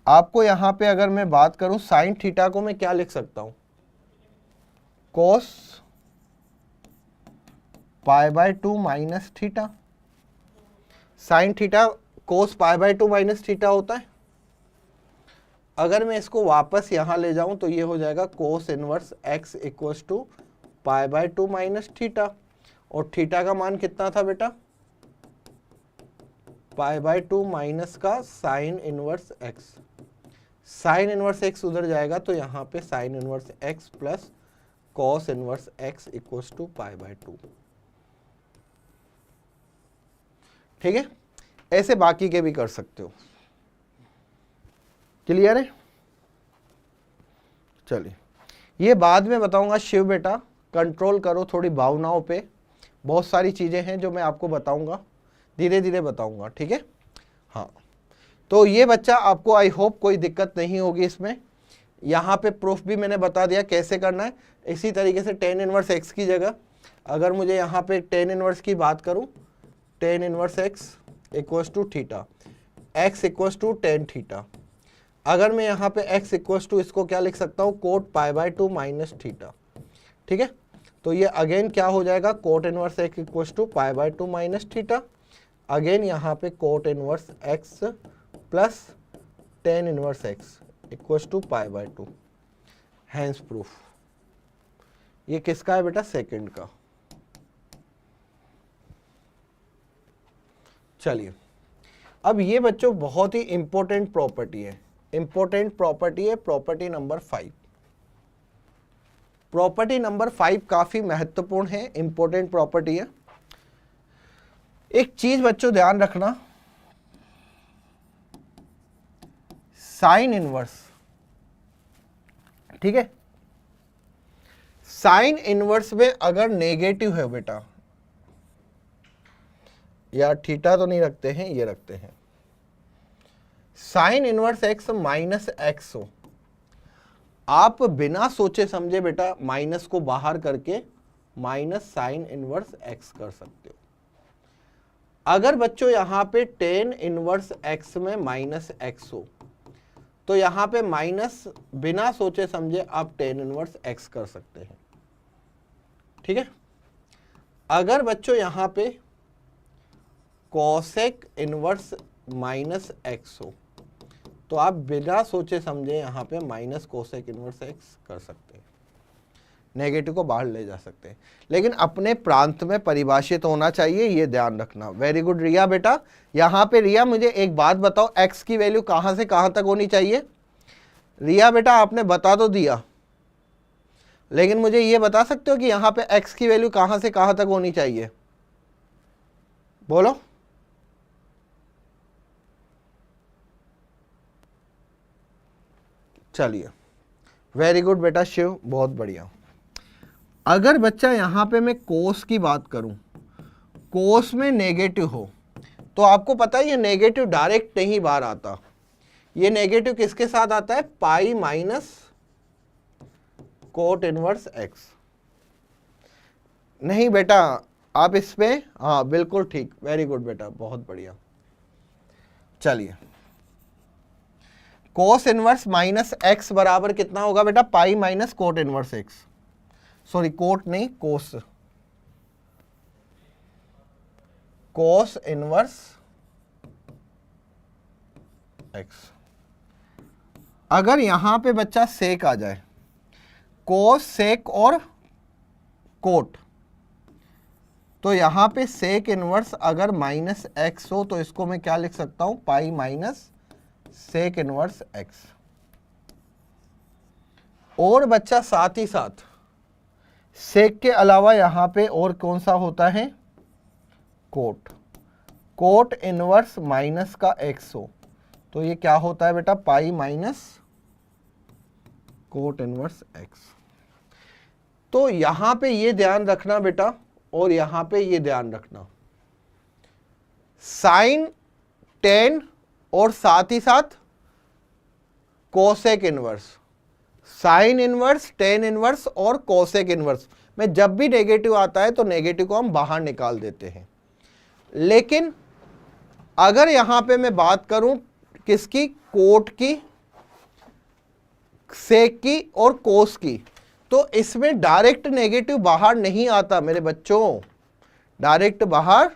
आपको यहां पे अगर मैं बात करूं साइन थीटा को मैं क्या लिख सकता हूं, cos pi by 2 minus theta. Sine theta cos pi by 2 minus theta होता है। अगर मैं इसको वापस यहां ले जाऊं तो ये हो जाएगा cos inverse x equals to pi by 2 minus theta, और थीटा का मान कितना था बेटा, पाई बाय 2 माइनस का sine inverse x. Sine inverse x उधर जाएगा तो यहाँ पे sine inverse x plus cos inverse x equals to pi by 2। ठीक है, ऐसे बाकी के भी कर सकते हो। क्लियर है? चलिए, ये बाद में बताऊंगा शिव बेटा, कंट्रोल करो थोड़ी भावनाओं पे। बहुत सारी चीजें हैं जो मैं आपको बताऊंगा, धीरे धीरे बताऊंगा। ठीक है, हाँ। तो ये बच्चा आपको आई होप कोई दिक्कत नहीं होगी इसमें। यहाँ पे प्रूफ भी मैंने बता दिया कैसे करना है। इसी तरीके से टेन इनवर्स एक्स की जगह अगर मुझे यहाँ पे टेन इनवर्स की बात करूँ, tan inverse x equals to theta, x equals to tan theta. अगर मैं यहाँ पे x इक्वल्स टू इसको क्या लिख सकता हूँ, cot pi by 2 minus theta. ठीक है, तो ये अगेन क्या हो जाएगा, cot inverse x equals to pi by 2 minus theta. Again यहाँ पे cot inverse x plus tan inverse x equals to pi by 2। Hence proof. ये किसका है बेटा, सेकंड का। चलिए, अब ये बच्चों बहुत ही इंपॉर्टेंट प्रॉपर्टी है, इंपॉर्टेंट प्रॉपर्टी है, प्रॉपर्टी नंबर 5। प्रॉपर्टी नंबर 5 काफी महत्वपूर्ण है, इंपॉर्टेंट प्रॉपर्टी है। एक चीज बच्चों ध्यान रखना, साइन इनवर्स, ठीक है, साइन इनवर्स में अगर नेगेटिव है बेटा, या थीटा तो नहीं रखते हैं, ये रखते हैं, sign inverse x minus x हो, आप बिना सोचे समझे बेटा माइनस को बाहर करके माइनस साइन इनवर्स एक्स कर सकते हो। अगर बच्चों यहां पे टेन इनवर्स एक्स में माइनस एक्स हो तो यहां पे माइनस बिना सोचे समझे आप टेन इनवर्स एक्स कर सकते हैं। ठीक है, अगर बच्चों यहां पे कोसेक इनवर्स माइनस एक्स हो तो आप बिना सोचे समझे यहाँ पे माइनस कोसेक इनवर्स एक्स कर सकते हैं, नेगेटिव को बाहर ले जा सकते हैं, लेकिन अपने प्रांत में परिभाषित होना चाहिए, ये ध्यान रखना। वेरी गुड रिया बेटा। यहाँ पे रिया मुझे एक बात बताओ, एक्स की वैल्यू कहाँ से कहाँ तक होनी चाहिए? रिया बेटा आपने बता तो दिया, लेकिन मुझे ये बता सकते हो कि यहाँ पे एक्स की वैल्यू कहाँ से कहाँ तक होनी चाहिए? बोलो। चलिए, वेरी गुड बेटा शिव, बहुत बढ़िया। अगर बच्चा यहां पे मैं कोस की बात करूं, कोस में नेगेटिव हो तो आपको पता है ये नेगेटिव डायरेक्ट नहीं बाहर आता, ये नेगेटिव किसके साथ आता है, पाई माइनस कोट इनवर्स एक्स। नहीं बेटा आप इसमें, हाँ बिल्कुल ठीक, वेरी गुड बेटा, बहुत बढ़िया। चलिए, कोस इनवर्स माइनस एक्स बराबर कितना होगा बेटा, pi minus cot inverse x, sorry cot नहीं, कोस, कोस इनवर्स एक्स। अगर यहां पे बच्चा सेक आ जाए, कोस सेक और कोट, तो यहां पे सेक इनवर्स अगर माइनस एक्स हो तो इसको मैं क्या लिख सकता हूं, pi minus sec inverse x. और बच्चा साथ ही साथ सेक के अलावा यहां पे और कौन सा होता है, कोट, कोट इनवर्स माइनस का एक्स हो तो ये क्या होता है बेटा, pi minus cot inverse x. तो यहां पे ये ध्यान रखना बेटा, और यहां पे ये ध्यान रखना, साइन टेन और साथ ही साथ cosec inverse, sine inverse, tan inverse और कोसेक इनवर्स में जब भी नेगेटिव आता है तो नेगेटिव को हम बाहर निकाल देते हैं। लेकिन अगर यहां पे मैं बात करूं किसकी, कोट की, सेक की और कोस की, तो इसमें डायरेक्ट नेगेटिव बाहर नहीं आता मेरे बच्चों, डायरेक्ट बाहर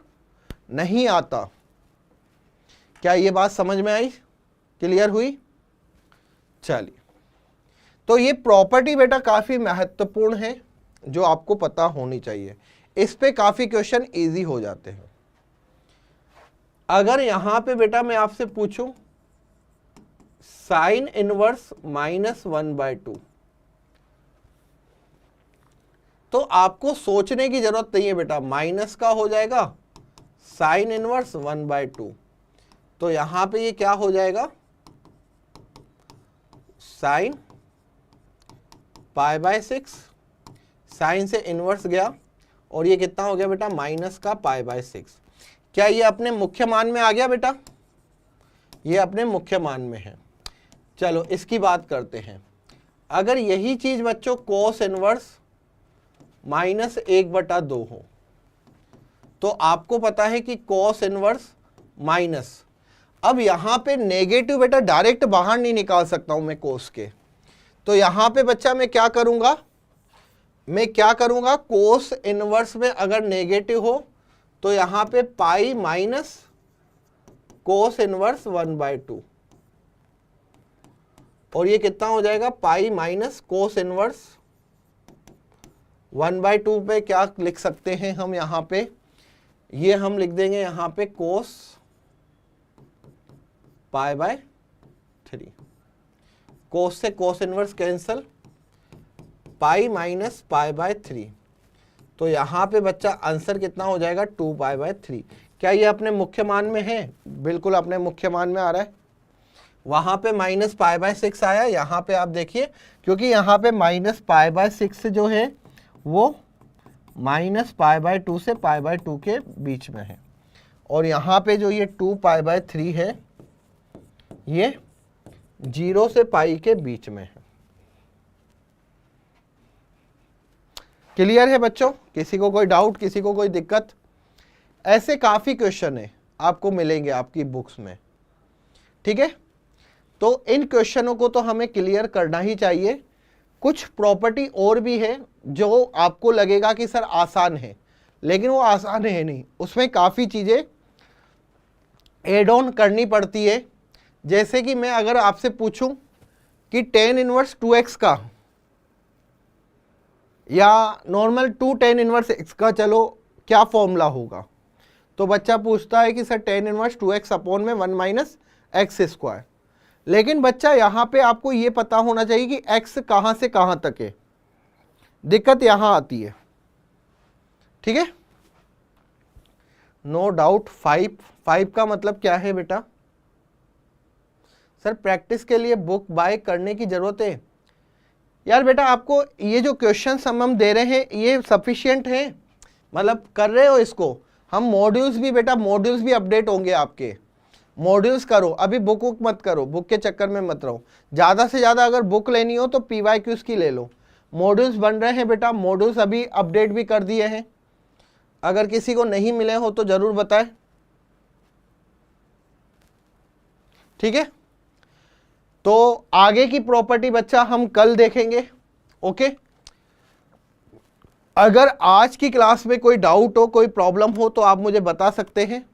नहीं आता। क्या ये बात समझ में आई, क्लियर हुई? चलिए, तो ये प्रॉपर्टी बेटा काफी महत्वपूर्ण है जो आपको पता होनी चाहिए, इस पे काफी क्वेश्चन इजी हो जाते हैं। अगर यहां पे बेटा मैं आपसे पूछूं साइन इनवर्स -1/2, तो आपको सोचने की जरूरत नहीं है बेटा, माइनस का हो जाएगा साइन इनवर्स 1/2, तो यहां पे ये क्या हो जाएगा, साइन π/6, साइन से इनवर्स गया और ये कितना हो गया बेटा, माइनस का π/6। क्या ये अपने मुख्य मान में आ गया बेटा? ये अपने मुख्य मान में है। चलो इसकी बात करते हैं। अगर यही चीज बच्चों कोस इनवर्स -1/2 हो, तो आपको पता है कि कोस इनवर्स माइनस, अब यहां पे नेगेटिव बेटा डायरेक्ट बाहर नहीं निकाल सकता हूं मैं कोस के, तो यहां पे बच्चा मैं क्या करूंगा, कोस इनवर्स में अगर नेगेटिव हो तो यहां पे पाई माइनस कोस इनवर्स 1/2, और ये कितना हो जाएगा, पाई माइनस कोस इनवर्स 1/2 पे क्या लिख सकते हैं हम यहां पे, ये हम लिख देंगे यहां पे कोस π/3, कोस से cos inverse cancel, pi minus π/3, तो यहां पे बच्चा आंसर कितना हो जाएगा, 2π/3। क्या ये अपने मुख्य मान में है? बिल्कुल अपने मुख्य मान में आ रहा है। वहां पे -π/6 आया, यहां पे आप देखिए, क्योंकि यहां पे -π/6 जो है वो -π/2 से π/2 के बीच में है, और यहां पे जो ये 2π/3 है ये 0 से पाई के बीच में है। क्लियर है बच्चों? किसी को कोई डाउट, किसी को कोई दिक्कत? ऐसे काफी क्वेश्चन है आपको मिलेंगे आपकी बुक्स में, ठीक है? तो इन क्वेश्चनों को तो हमें क्लियर करना ही चाहिए। कुछ प्रॉपर्टी और भी है जो आपको लगेगा कि सर आसान है, लेकिन वो आसान है नहीं, उसमें काफी चीजें एड ऑन करनी पड़ती है। जैसे कि मैं अगर आपसे पूछूं कि tan इनवर्स 2x का या नॉर्मल 2 tan इनवर्स x का चलो क्या फॉर्मूला होगा, तो बच्चा पूछता है कि sir tan inverse 2x upon में 1 - x²। लेकिन बच्चा यहां पे आपको ये पता होना चाहिए कि x कहां से कहां तक है, दिक्कत यहां आती है, ठीक है? No doubt. 5 का मतलब क्या है बेटा? सर प्रैक्टिस के लिए बुक बाय करने की जरूरत है। यार बेटा आपको ये जो क्वेश्चन हम दे रहे हैं ये सफिशिएंट है, मतलब कर रहे हो इसको? हम मॉड्यूल्स भी बेटा, मॉड्यूल्स भी अपडेट होंगे आपके, मॉड्यूल्स करो, अभी बुक मत करो, बुक के चक्कर में मत रहो। ज़्यादा से ज़्यादा अगर बुक लेनी हो तो PYQs की ले लो। मॉड्यूल्स बन रहे हैं बेटा, मॉड्यूल्स अभी अपडेट भी कर दिए हैं, अगर किसी को नहीं मिले हो तो ज़रूर बताएं, ठीक है? तो आगे की प्रॉपर्टी बच्चा हम कल देखेंगे, ओके? अगर आज की क्लास में कोई डाउट हो, कोई प्रॉब्लम हो तो आप मुझे बता सकते हैं,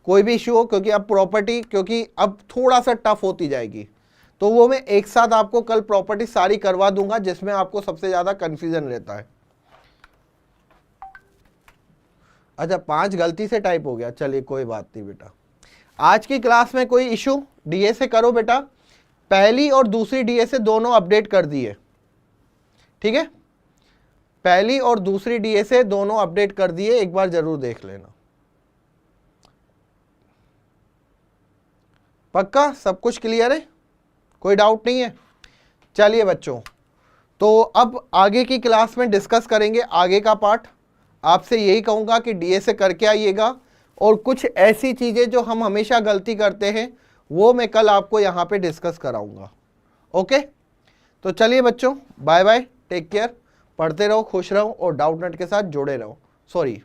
कोई भी इश्यू हो, क्योंकि अब प्रॉपर्टी क्योंकि अब थोड़ा सा टफ होती जाएगी, तो वो मैं एक साथ आपको कल प्रॉपर्टी सारी करवा दूंगा जिसमें आपको सबसे ज्यादा कंफ्यूजन रहता है। अच्छा 5 गलती से टाइप हो गया, चलिए कोई बात नहीं बेटा। आज की क्लास में कोई इशू डीए से करो बेटा, पहली और दूसरी डीए से दोनों अपडेट कर दिए, ठीक है? पहली और दूसरी डीए से दोनों अपडेट कर दिए, एक बार जरूर देख लेना। पक्का सब कुछ क्लियर है, कोई डाउट नहीं है? चलिए बच्चों, तो अब आगे की क्लास में डिस्कस करेंगे आगे का पार्ट। आपसे यही कहूँगा कि डीए से करके आइएगा, और कुछ ऐसी चीज़ें जो हम हमेशा गलती करते हैं वो मैं कल आपको यहाँ पे डिस्कस कराऊंगा, ओके? तो चलिए बच्चों, बाय बाय, टेक केयर, पढ़ते रहो, खुश रहो और डाउट नेट के साथ जुड़े रहो। सॉरी।